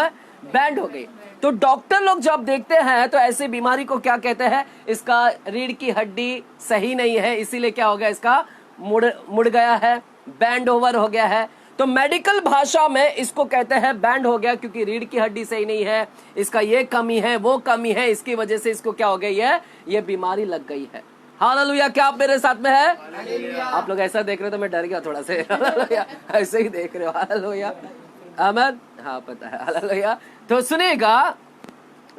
बैंड हो गई। तो डॉक्टर लोग जब देखते हैं तो ऐसी बीमारी को क्या कहते हैं, इसका रीढ़ की हड्डी सही नहीं है, इसीलिए क्या हो गया, इसका मुड़ गया है, बैंड ओवर हो गया है। तो मेडिकल भाषा में इसको कहते हैं बैंड हो गया, क्योंकि रीढ़ की हड्डी सही नहीं है, इसका ये कमी है, वो कमी है, इसकी वजह से इसको क्या हो गई है, ये बीमारी लग गई है। हालेलुया। क्या आप मेरे साथ में है? आप लोग ऐसा देख रहे हो तो मैं डर गया थोड़ा से। हालेलुया, ऐसे ही देख रहे हो। हालेलुया, आमीन। हाँ पता है। हालेलुया। तो सुनिएगा,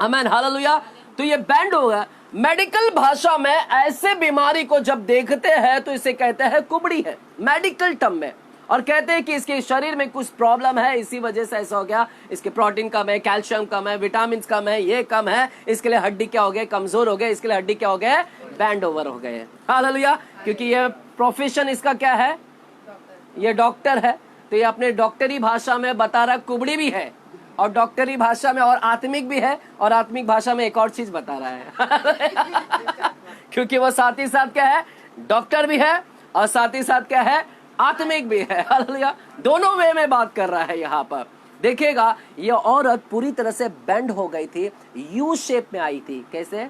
आमीन, हालेलुया। तो ये बैंड होगा। मेडिकल भाषा में ऐसे बीमारी को जब देखते हैं तो इसे कहते हैं कुबड़ी है, मेडिकल टर्म में। और कहते हैं कि इसके शरीर में कुछ प्रॉब्लम है, इसी वजह से ऐसा हो गया। इसके प्रोटीन कम है, कैल्शियम कम है, विटामिन कम है, ये कम है, इसके लिए हड्डी क्या हो गए? कमजोर हो गए। इसके लिए हड्डी क्या हो गए? बैंड ओवर हो गए। हालेलुया। क्योंकि ये प्रोफेशन इसका क्या है? ये डॉक्टर है, तो ये अपने डॉक्टरी भाषा में बता रहा कुबड़ी भी है, और डॉक्टरी भाषा में और आत्मिक भी है, और आत्मिक भाषा में एक और चीज बता रहा है। क्योंकि वो साथ ही साथ क्या है? डॉक्टर भी है, और साथ ही साथ क्या है? आत्मिक भी है। हालेलुया। दोनों वे में बात कर रहा है यहाँ पर। देखिएगा, ये औरत पूरी तरह से बेंड हो गई थी, यू शेप में आई थी। कैसे?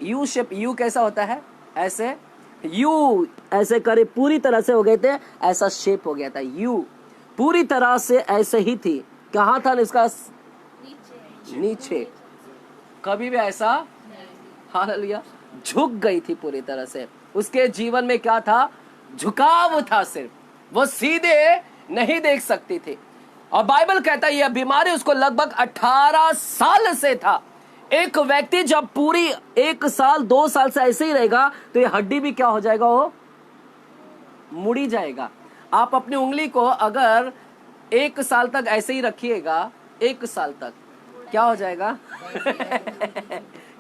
U shape. यू कैसा होता है? ऐसे यू ऐसे करे, पूरी तरह से हो गए थे, ऐसा शेप हो गया था। यू पूरी तरह से ऐसे ही थी। कहाँ था इसका? नीचे। कभी भी ऐसा, हालेलुया, झुक गई थी पूरी तरह से। उसके जीवन में क्या था? झुकाव था। सिर्फ वो सीधे नहीं देख सकती थी। और बाइबल कहता है यह बीमारी उसको लगभग 18 साल से था। एक व्यक्ति जब पूरी 1 साल 2 साल से ऐसे ही रहेगा तो ये हड्डी भी क्या हो जाएगा? वो मुड़ी जाएगा। आप अपनी उंगली को अगर 1 साल तक ऐसे ही रखिएगा, 1 साल तक क्या हो जाएगा?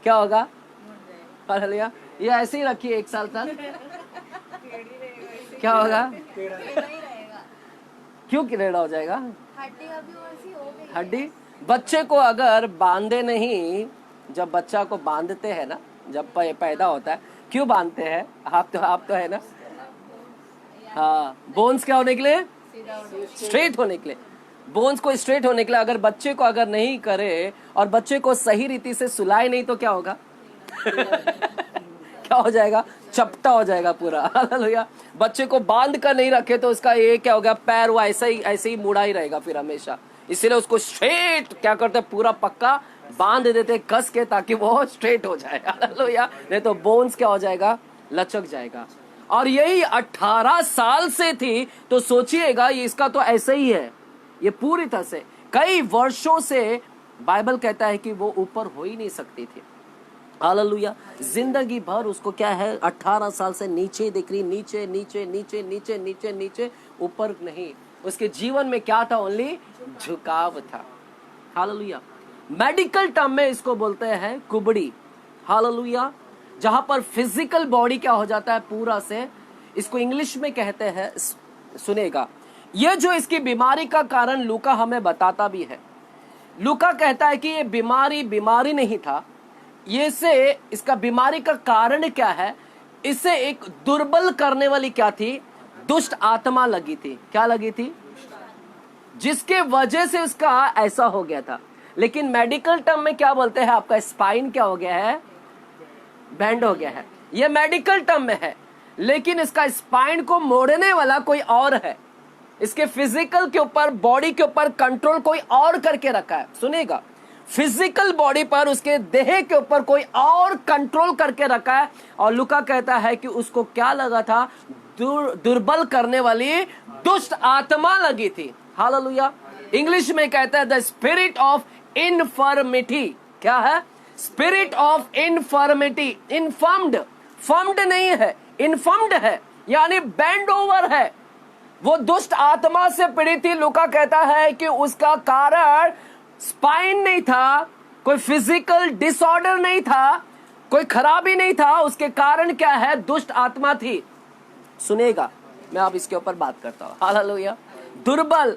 क्या होगा? हालेलुया। ये ऐसे ही रखिए 1 साल तक, क्या होगा? क्यों टेढ़ा हो जाएगा? हड्डी। बच्चे को अगर बांधे नहीं, जब बच्चा को बांधते हैं ना, जब पैदा होता है, क्यों बांधते हैं? आप तो है ना। हाँ, बोन्स क्या होने के लिए? स्ट्रेट होने के लिए। बोन्स को स्ट्रेट होने के लिए अगर बच्चे को अगर नहीं करे और बच्चे को सही रीति से सुलाए नहीं तो क्या होगा? क्या हो जाएगा? चपटा हो जाएगा पूरा। हालेलुया। बच्चे को बांध कर नहीं रखे तो उसका ये क्या हो गया? पैर वो ऐसे ही मुड़ा ही रहेगा फिर हमेशा। इसीलिए उसको स्ट्रेट क्या करते? पूरा पक्का बांध देते कस के, ताकि वो स्ट्रेट हो जाए। हालेलुया। नहीं तो बोन्स क्या हो जाएगा? लचक जाएगा। और यही 18 साल से थी। तो सोचिएगा, ये इसका तो ऐसे ही है। ये पूरी तरह से कई वर्षों से बाइबल कहता है कि वो ऊपर हो ही नहीं सकती थी। हालेलुया। जिंदगी भर उसको क्या है? 18 साल से नीचे दिख रही, नीचे नीचे नीचे नीचे नीचे नीचे, ऊपर नहीं। उसके जीवन में क्या था? ओनली झुकाव था। हालेलुया। मेडिकल टर्म में इसको बोलते हैं कुबड़ी। हालेलुया। जहां पर फिजिकल बॉडी क्या हो जाता है? पूरा से। इसको इंग्लिश में कहते हैं, सुनेगा, ये जो इसकी बीमारी का कारण लूका हमें बताता भी है। लूका कहता है कि ये बीमारी नहीं था। ये से इसका बीमारी का कारण क्या है? इसे एक दुर्बल करने वाली क्या थी? दुष्ट आत्मा लगी थी। क्या लगी थी? जिसके वजह से उसका ऐसा हो गया था। लेकिन मेडिकल टर्म में क्या बोलते हैं? आपका स्पाइन क्या हो गया है? बैंड हो गया है। ये मेडिकल टर्म में है, लेकिन इसका स्पाइन को मोड़ने वाला कोई और है। इसके फिजिकल के ऊपर, बॉडी के ऊपर कंट्रोल कोई और करके रखा है। सुनेगा, फिजिकल बॉडी पर, उसके देह के ऊपर कोई और कंट्रोल करके रखा है। और लूका कहता है कि उसको क्या लगा था? दुर्बल करने वाली दुष्ट आत्मा लगी थी। हालेलुया। इंग्लिश में कहता है द स्पिरिट ऑफ इनफर्मिटी। क्या है? Spirit of infirmity. Infirmed, firmed नहीं है, इनफर्म्ड है, यानी बेंड ओवर है। वो दुष्ट आत्मा से पीड़ित थी। लूका कहता है कि उसका कारण स्पाइन नहीं था, कोई फिजिकल डिसऑर्डर नहीं था, कोई खराबी नहीं था। उसके कारण क्या है? दुष्ट आत्मा थी। सुनेगा, मैं अब इसके ऊपर बात करता हूं। हालेलुया। दुर्बल,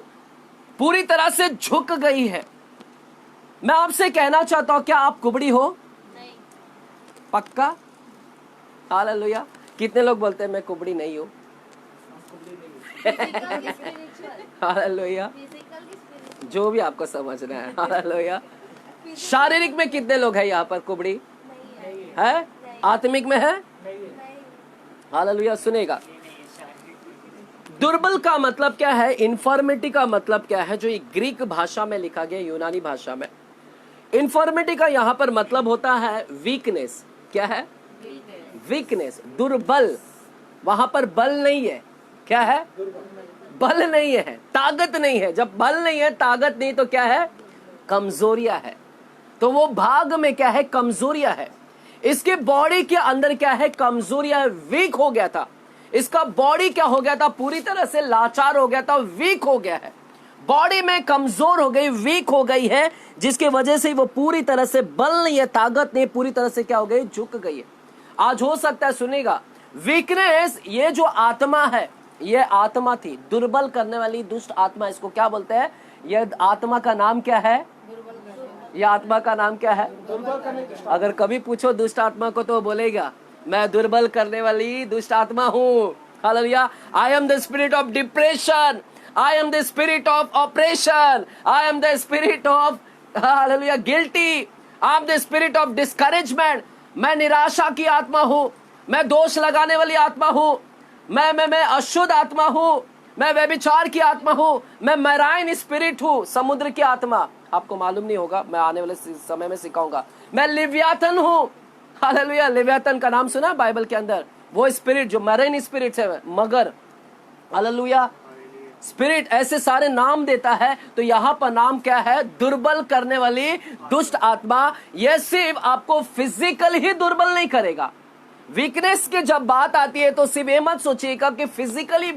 पूरी तरह से झुक गई है। मैं आपसे कहना चाहता हूं, क्या आप कुबड़ी हो? नहीं। पक्का? हालेलुया। कितने लोग बोलते हैं मैं कुबड़ी नहीं हूं? हालेलुया। जो भी आपको समझना है। हालेलुया। शारीरिक में कितने लोग हैं यहाँ पर कुबड़ी? है? आत्मिक में है? हालेलुया। सुनेगा, दुर्बल का मतलब क्या है? इन्फॉर्मिटी का मतलब क्या है? जो ये ग्रीक भाषा में लिखा गया, यूनानी भाषा में, इन्फॉर्मिटी का यहाँ पर मतलब होता है वीकनेस। क्या है? वीकनेस, दुर्बल। वहां पर बल नहीं है, क्या है? बल नहीं है, ताकत नहीं है। जब बल नहीं है, ताकत नहीं, तो क्या है? कमजोरियां है। तो वो भाग में क्या है? कमजोरियां है। इसके बॉडी के अंदर क्या है? कमजोरियां है, वीक हो गया था। इसका बॉडी क्या हो गया था? पूरी तरह से लाचार हो गया था, वीक हो गया है। बॉडी में कमजोर हो गई, वीक हो गई है, जिसके वजह से वो पूरी तरह से बल नहीं है, ताकत नहीं, पूरी तरह से क्या हो गई? झुक गई है। आज हो सकता है, सुनेगा, वीकनेस, ये जो आत्मा है, ये आत्मा थी दुर्बल करने वाली दुष्ट आत्मा। इसको क्या बोलते हैं? ये आत्मा का नाम क्या है? ये आत्मा का नाम क्या है? अगर कभी पूछो दुष्ट आत्मा को तो बोलेगा, मैं दुर्बल करने वाली दुष्ट आत्मा हूँ। Hallelujah. I am the spirit of depression, I am the spirit of oppression, I am the spirit of hallelujah guilty, I am the spirit of discouragement। मैं निराशा की आत्मा हूँ, मैं दोष लगाने वाली आत्मा हूँ, मैं अशुद्ध आत्मा हूँ, मैं व्यभिचार की आत्मा हूँ, मैं मैराइन स्पिरिट हूँ, समुद्र की आत्मा। आपको मालूम नहीं होगा, मैं आने वाले समय में सिखाऊंगा। मैं लिव्यातन हूँ। हालेलुया। लिव्यातन का नाम सुना बाइबल के अंदर? वो स्पिरिट जो मैराइन स्पिरिट है, मगर। हालेलुया। स्पिरिट ऐसे सारे नाम देता है। तो यहां पर नाम क्या है? दुर्बल करने वाली दुष्ट आत्मा। यह सिर्फ आपको फिजिकल ही दुर्बल नहीं करेगा। वीकनेस की जब बात आती है तो सिर्फ ये मत सोचिएगा कि फिजिकली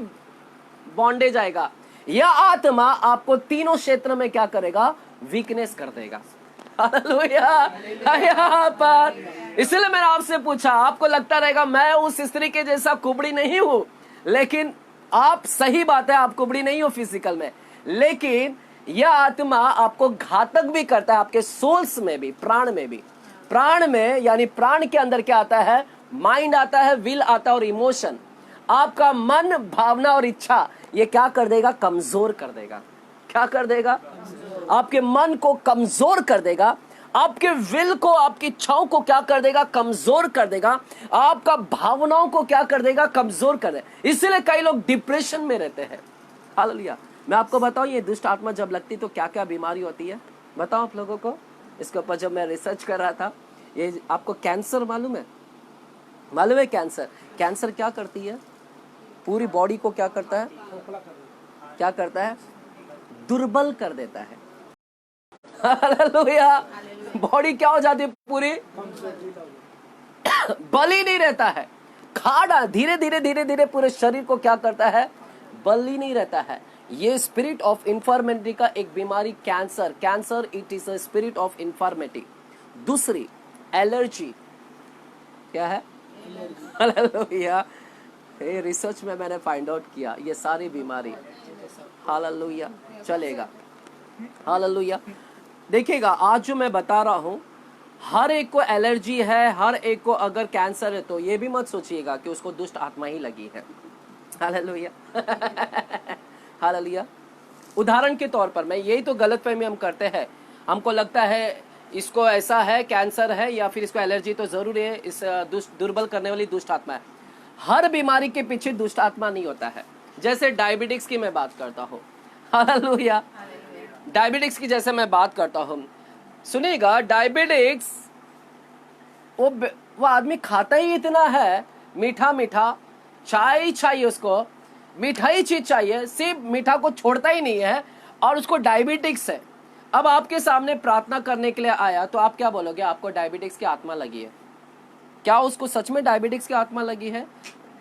बॉन्डेज आएगा। यह आत्मा आपको तीनों क्षेत्र में क्या करेगा? वीकनेस कर देगा। हालेलुया। यहाँ पर इसलिए मैंने आपसे पूछा, आपको लगता रहेगा मैं उस स्त्री के जैसा कुबड़ी नहीं हूं, लेकिन आप, सही बात है, आप कुबड़ी नहीं हो फिजिकल में, लेकिन यह आत्मा आपको घातक भी करता है, आपके सोल्स में भी, प्राण में भी। प्राण में यानी प्राण के अंदर क्या आता है? माइंड आता है, विल आता है और इमोशन। आपका मन, भावना और इच्छा, ये क्या कर देगा? कमजोर कर देगा। क्या कर देगा? आपके मन को कमजोर कर देगा, आपके विल को, आपकी इच्छाओं को क्या कर देगा? कमजोर कर देगा। आपका भावनाओं को क्या कर देगा? कमजोर कर देगा। इसलिए कई लोग डिप्रेशन में रहते हैं। हालेलुया। मैं आपको बताऊं, ये दुष्ट आत्मा जब लगती तो क्या क्या बीमारी होती है, बताओ आप लोगों को। इसके ऊपर जब मैं रिसर्च कर रहा था, ये आपको कैंसर मालूम है? मालूम है कैंसर? कैंसर क्या करती है? पूरी बॉडी को क्या करता है? क्या करता है? दुर्बल कर देता है। हालेलुया। बॉडी क्या हो जाती है? पूरी बल ही नहीं रहता है। खाड़ा धीरे धीरे धीरे धीरे पूरे शरीर को क्या करता है? बल ही नहीं रहता है। ये स्पिरिट ऑफ इंफॉर्मेटी का एक बीमारी cancer. Cancer it is a spirit of infirmity. दूसरी एलर्जी। क्या है? हालेलुया। ये रिसर्च में मैंने फाइंड आउट किया, ये सारी बीमारी हालेलुया चलेगा। हालेलुया। देखिएगा, आज जो मैं बता रहा हूं, हर एक को एलर्जी है, हर एक को अगर कैंसर है तो ये भी मत सोचिएगा कि उसको दुष्ट आत्मा ही लगी है। हालेलुया। हालेलुया। उदाहरण के तौर पर, मैं यही तो गलतफहमी हम करते हैं, हमको लगता है इसको ऐसा है, कैंसर है या फिर इसको एलर्जी, तो जरूर है इस दुर्बल करने वाली दुष्ट आत्मा है। हर बीमारी के पीछे दुष्ट आत्मा नहीं होता है। जैसे डायबिटिक्स की मैं बात करता हूँ। हालेलुया। डायबिटिक्स की जैसे मैं बात करता हूँ, सुनिएगा, डायबिटिक्स वो आदमी खाता ही इतना है, मीठा मीठा, चाय चाहिए उसको, मिठाई चीज चाहिए, सिर्फ मीठा को छोड़ता ही नहीं है, और उसको डायबिटिक्स है। अब आपके सामने प्रार्थना करने के लिए आया तो आप क्या बोलोगे? आपको डायबिटिक्स की आत्मा लगी है। क्या उसको सच में डायबिटिक्स की आत्मा लगी है?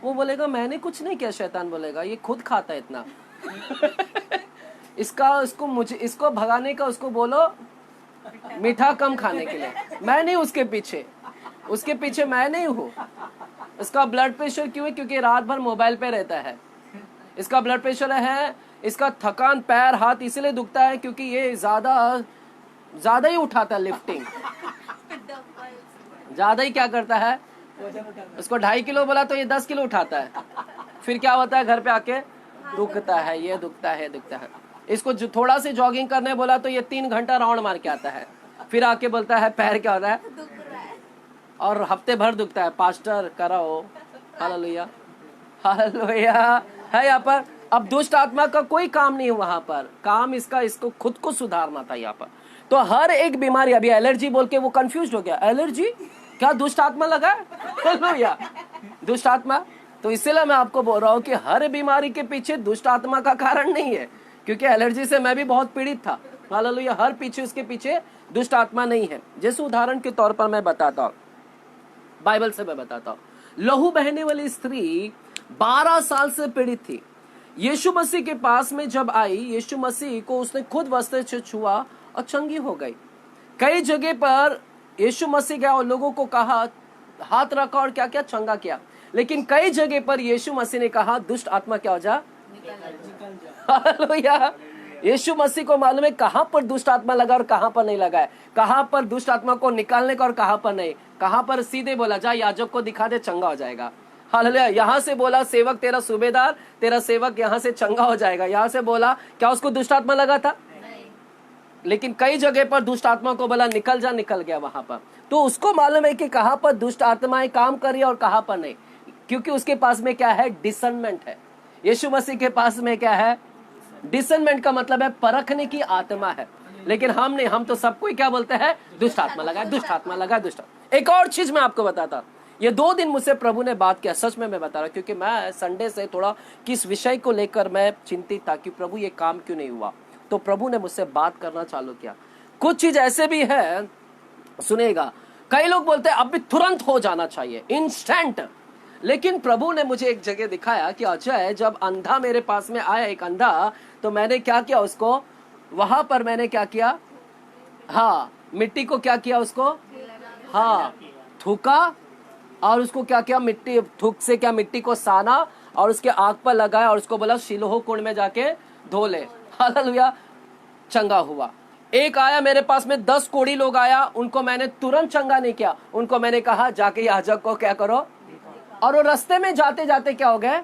वो बोलेगा मैंने कुछ नहीं किया। शैतान बोलेगा ये खुद खाता है इतना। इसको भगाने का उसको बोलो मीठा कम खाने के लिए। मैं नहीं उसके पीछे मैं नहीं हूँ। इसका ब्लड प्रेशर क्यों है? क्योंकि रात भर मोबाइल पे रहता है। इसका ब्लड प्रेशर है, इसका थकान पैर हाथ इसलिए दुखता है क्योंकि ये ज्यादा ही उठाता है, लिफ्टिंग ज्यादा ही क्या करता है। उसको 2.5 किलो बोला तो ये 10 किलो उठाता है। फिर क्या होता है? घर पे आके दुखता है, ये दुखता है। इसको जो थोड़ा से जॉगिंग करने बोला तो ये 3 घंटा राउंड मार के आता है। फिर आके बोलता है पैर क्या होता है, और हफ्ते भर दुखता है। पास्टर कराओ। हालेलुया। हालेलुया है यहाँ पर। अब दुष्ट आत्मा का कोई काम नहीं है वहां पर, काम इसको खुद को सुधारना था यहाँ पर। तो हर एक बीमारी, अभी एलर्जी बोल के वो कंफ्यूज हो गया। एलर्जी क्या दुष्ट आत्मा लगा है? हालेलुया, दुष्ट आत्मा। तो इसलिए मैं आपको बोल रहा हूं कि हर बीमारी के पीछे दुष्ट आत्मा का कारण नहीं है, क्योंकि एलर्जी से मैं भी बहुत पीड़ित था। हालेलुया, हर पीछे उसके पीछे दुष्ट आत्मा नहीं है। जैसे उदाहरण के तौर पर मैं बताता हूं, बाइबल से मैं बताता हूं। लहू बहने वाली स्त्री 12 साल से पीड़ित थी। यीशु मसीह के पास में जब आई, यीशु मसीह को उसने खुद वस्त्र से छुआ और चंगी हो गई। कई जगह पर यीशु मसीह गया और लोगों को कहा, हाथ रखा और क्या क्या, चंगा किया। लेकिन कई जगह पर यीशु मसीह ने कहा, दुष्ट आत्मा क्या हो जा, हालेलुया। यीशु मसीह को मालूम है कहां पर दुष्ट आत्मा लगा और कहां पर नहीं लगा है, कहां पर दुष्ट आत्मा को निकालने का और कहां पर नहीं। कहां पर सीधे बोला, जा याजक को दिखा दे, चंगा हो जाएगा। हालेलुया। यहां से बोला, सेवक तेरा सूबेदार, तेरा सेवक यहां से चंगा हो जाएगा। यहां से बोला, क्या उसको दुष्ट आत्मा लगा था? लेकिन कई जगह पर दुष्ट आत्मा को बोला, निकल जा, निकल गया वहां पर। तो उसको मालूम है कि कहां पर दुष्ट आत्माएं काम कर रही है और कहां पर नहीं, क्योंकि उसके पास में क्या है, डिसर्नमेंट है। यीशु मसीह के पास में क्या है, डिसर्नमेंट का मतलब है परखने की आत्मा है। लेकिन हम नहीं, हम तो सबको क्या बोलते हैं, दुष्ट आत्मा लगा, दुष्ट आत्मा लगा, दुष्ट। एक और चीज मैं आपको बताता, ये 2 दिन मुझसे प्रभु ने बात किया, सच में मैं बता रहा, क्योंकि मैं संडे से थोड़ा किस विषय को लेकर मैं चिंतित था कि प्रभु ये काम क्यों नहीं हुआ। तो प्रभु ने मुझसे बात करना चालू किया। कुछ चीज ऐसे भी है, सुनेगा, कई लोग बोलते हैं अभी तुरंत हो जाना चाहिए, इंस्टेंट। लेकिन प्रभु ने मुझे एक जगह दिखाया कि अजय, जब अंधा मेरे पास में आया, एक अंधा, तो मैंने क्या किया उसको, वहां पर मैंने क्या किया, हाँ, मिट्टी को क्या किया उसको, हाँ, थूका और उसको क्या किया, मिट्टी, थूक से क्या, मिट्टी को साना और उसके आंख पर लगाया और उसको बोला शिलोह कुंड में जाके धो ले। हालेलुया, चंगा हुआ। एक आया मेरे पास में, 10 कोढ़ी लोग आया, उनको मैंने तुरंत चंगा नहीं किया, उनको मैंने कहा जाके याजक को क्या करो, और वो रास्ते में जाते जाते क्या हो गए,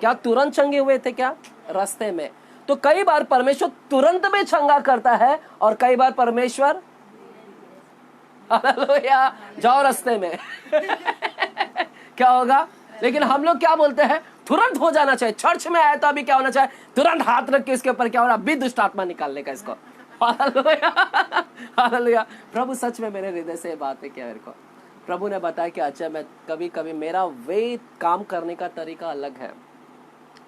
क्या तुरंत चंगे हुए थे क्या, रास्ते में। तो कई बार परमेश्वर तुरंत में चंगा करता है और कई बार परमेश्वर, हालेलुया, जाओ रास्ते में क्या होगा। लेकिन हम लोग क्या बोलते हैं, तुरंत हो जाना चाहिए। चर्च में आया तो अभी क्या होना चाहिए, तुरंत हाथ रख के इसके ऊपर क्या हो रहा, अभी दुष्ट आत्मा निकालने का इसको। Hallelujah, hallelujah. प्रभु सच में मेरे हृदय से बात है क्या, मेरे को प्रभु ने बताया कि अच्छा, मैं कभी कभी मेरा वे काम करने का तरीका अलग है।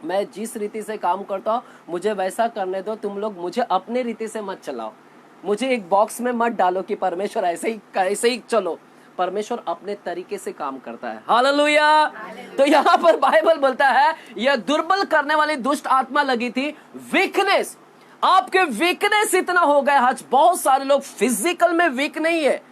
मैं जिस रीति से काम करता हूँ मुझे वैसा करने दो, तुम लोग मुझे अपने रीति से मत चलाओ, मुझे एक बॉक्स में मत डालो कि परमेश्वर ऐसे ही चलो। परमेश्वर अपने तरीके से काम करता है। हालेलुया। तो यहाँ पर बाइबल बोलता है, यह दुर्बल करने वाली दुष्ट आत्मा लगी थी, वीकनेस। आपके वीकनेस इतना हो गया, आज बहुत सारे लोग फिजिकल में वीक नहीं है,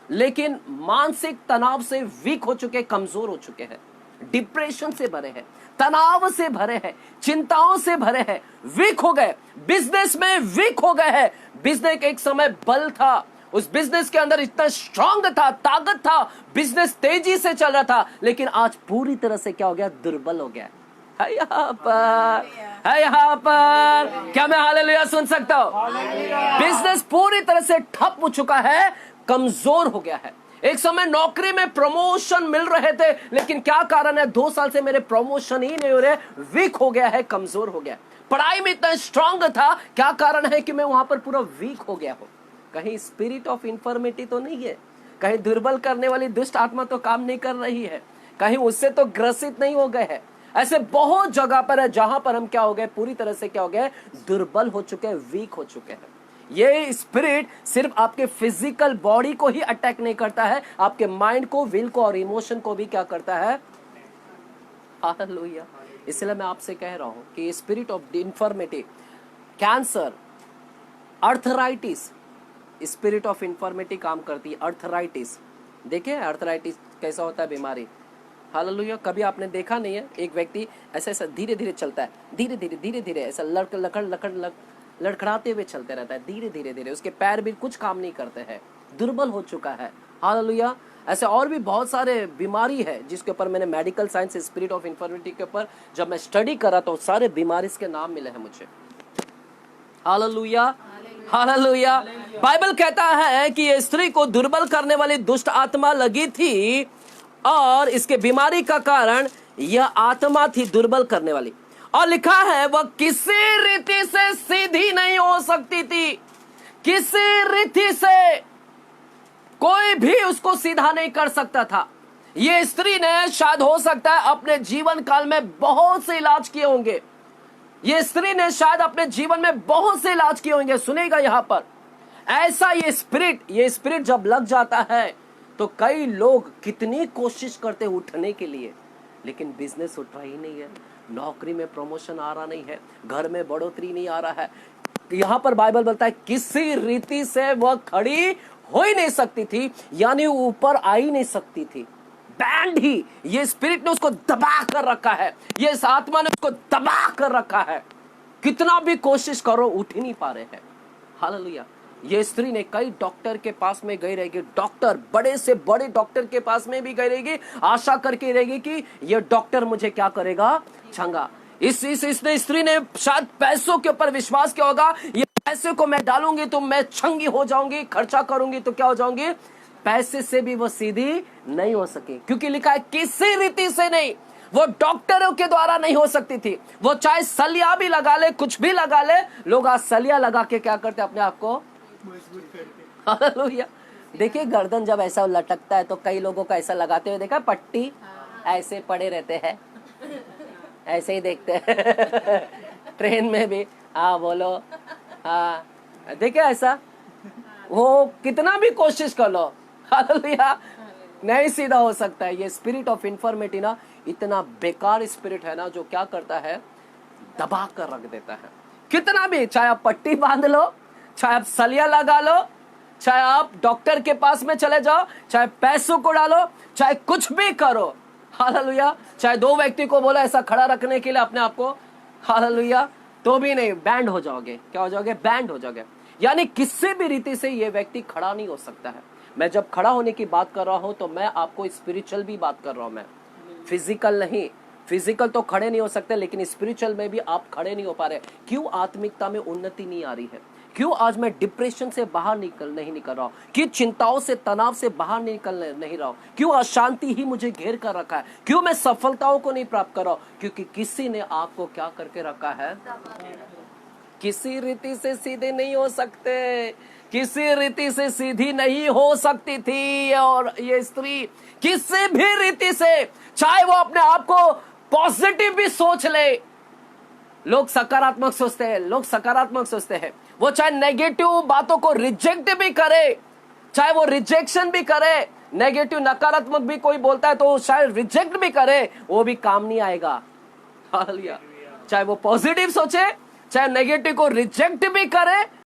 लेकिन मानसिक तनाव से वीक हो चुके, कमजोर हो चुके हैं, डिप्रेशन से भरे हैं, तनाव से भरे हैं, चिंताओं से भरे हैं, वीक हो गए, बिजनेस में वीक हो गए हैं। बिजनेस एक समय बल था, उस बिजनेस के अंदर इतना स्ट्रांग था, ताकत था, बिजनेस तेजी से चल रहा था, लेकिन आज पूरी तरह से क्या हो गया, दुर्बल हो गया है। यहाँ पर है, यहाँ पर क्या मैं हालेलुया सुन सकता हूँ? बिजनेस पूरी तरह से ठप हो चुका है, कमजोर हो गया है। एक समय नौकरी में प्रमोशन मिल रहे थे, लेकिन क्या कारण है, 2 साल से मेरे प्रमोशन ही नहीं हो रहे, वीक हो गया है, कमजोर हो गया। पढ़ाई में इतना स्ट्रांग था, क्या कारण है कि मैं वहां पर पूरा वीक हो गया हूं। कहीं स्पिरिट ऑफ इंफर्मिटी तो नहीं है, कहीं दुर्बल करने वाली दुष्ट आत्मा तो काम नहीं कर रही है, कहीं उससे तो ग्रसित नहीं हो गए हैं। ऐसे बहुत जगह पर है जहां पर हम क्या हो गए, पूरी तरह से क्या हो गए, दुर्बल हो चुके हैं, वीक हो चुके हैं। ये स्पिरिट सिर्फ आपके फिजिकल बॉडी को ही अटैक नहीं करता है, आपके माइंड को, विल को और इमोशन को भी क्या करता है। हालेलुया। इसलिए मैं आपसे कह रहा हूं कि spirit of infirmity, cancer, arthritis, spirit of infirmity काम करती है। अर्थराइटिस, देखे अर्थराइटिस कैसा होता है बीमारी। हालेलुया। कभी आपने देखा नहीं है, एक व्यक्ति ऐसा ऐसा धीरे धीरे चलता है, धीरे धीरे धीरे धीरे ऐसा लड़खड़ाते हुए चलते रहता है, धीरे धीरे धीरे, उसके पैर भी कुछ काम नहीं करते हैं, दुर्बल हो चुका है। हालेलुया। ऐसे और भी बहुत सारे बीमारी है जिसके ऊपर मैंने मेडिकल साइंस, स्पिरिट ऑफ इंफर्मिटी के ऊपर जब मैं स्टडी करा तो सारे बीमारी के नाम मिले हैं मुझे। Hallelujah, hallelujah. बाइबल कहता है कि ये स्त्री को दुर्बल करने वाली दुष्ट आत्मा लगी थी और इसके बीमारी का कारण यह आत्मा थी दुर्बल करने वाली। और लिखा है वह किसी रीति से सीधी नहीं हो सकती थी, किसी रीति से। कोई भी उसको सीधा नहीं कर सकता था। ये स्त्री ने शायद हो सकता है अपने जीवन काल में बहुत से इलाज किए होंगे। ये स्त्री ने शायद अपने जीवन में बहुत से इलाज किए होंगे। सुनेगा यहां पर, ऐसा ये स्पिरिट जब लग जाता है तो कई लोग कितनी कोशिश करते उठने के लिए, लेकिन बिजनेस उठ रहा ही नहीं है, नौकरी में प्रमोशन आ रहा नहीं है, घर में बढ़ोतरी नहीं आ रहा है। यहां पर बाइबल बोलता है किसी रीति से वह खड़ी हो ही नहीं सकती थी, यानी ऊपर आ ही नहीं सकती थी। बैंड ही, ये स्पिरिट ने उसको दबा कर रखा है, ये इस आत्मा ने उसको दबा कर रखा है। कितना भी कोशिश करो उठ ही नहीं पा रहे हैं। हालेलुया। ये स्त्री ने कई डॉक्टर के पास में गई रहेगी, डॉक्टर, बड़े से बड़े डॉक्टर के पास में भी गई रहेगी, आशा करके रहेगी कि ये डॉक्टर मुझे क्या करेगा, चंगा। इसने स्त्री ने शायद पैसों के ऊपर विश्वास किया होगा, ये पैसे को मैं डालूंगी तो मैं चंगी हो जाऊंगी, खर्चा करूंगी तो क्या हो जाऊंगी। पैसे से भी वो सीधी नहीं हो सकी, क्योंकि लिखा है किसी रीति से नहीं। वो डॉक्टरों के द्वारा नहीं हो सकती थी। वो चाहे सलिया भी लगा ले, कुछ भी लगा ले, लोग आज सलिया लगा के क्या करते अपने आप को मजबूत करते। हालेलुया। देखिए गर्दन जब ऐसा लटकता है तो कई लोगों को ऐसा लगाते हुए देखा, पट्टी ऐसे पड़े रहते हैं, ऐसे ही देखते हैं ट्रेन में भी। हाँ बोलो, हाँ देखिए ऐसा, वो कितना भी कोशिश कर लो, हालेलुया, नहीं सीधा हो सकता है। ये स्पिरिट ऑफ इन्फॉर्मिटी ना इतना बेकार स्पिरिट है ना, जो क्या करता है, दबा कर रख देता है। कितना भी, चाहे आप पट्टी बांध लो, चाहे आप सलिया लगा लो, चाहे आप डॉक्टर के पास में चले जाओ, चाहे पैसों को डालो, चाहे कुछ भी करो, हालेलुया, चाहे दो व्यक्ति को बोला ऐसा खड़ा रखने के लिए अपने आप को, हालेलुया, तो भी नहीं, बैंड हो जाओगे। क्या हो जाओगे, बैंड हो जाओगे। यानी किसी भी रीति से ये व्यक्ति खड़ा नहीं हो सकता है। मैं जब खड़ा होने की बात कर रहा हूं तो मैं आपको स्पिरिचुअल भी बात कर रहा हूं, मैं फिजिकल नहीं। फिजिकल तो खड़े नहीं हो सकते, लेकिन स्पिरिचुअल में भी आप खड़े नहीं हो पा रहे। क्यों आत्मिकता में उन्नति नहीं आ रही है? क्यों आज मैं डिप्रेशन से बाहर नहीं निकल रहा हूँ? क्यों चिंताओं से, तनाव से बाहर निकल नहीं रहा हूँ? क्यों अशांति ही मुझे घेर कर रखा है? क्यों मैं सफलताओं को नहीं प्राप्त कर रहा हूँ? क्योंकि किसी ने आपको क्या करके रखा है, किसी रीति से सीधे नहीं हो सकते, किसी रीति से सीधी नहीं हो सकती थी। और ये स्त्री किसी भी रीति से, चाहे वो अपने आप को पॉजिटिव भी सोच ले, लोग सकारात्मक सोचते हैं, लोग सकारात्मक सोचते हैं, वो चाहे नेगेटिव बातों को रिजेक्ट भी करे, चाहे वो रिजेक्शन भी करे, नेगेटिव नकारात्मक भी कोई बोलता है तो शायद रिजेक्ट भी करे, वो भी काम नहीं आएगा। हालेलुया। चाहे वो पॉजिटिव सोचे, चाहे नेगेटिव को रिजेक्ट भी करे,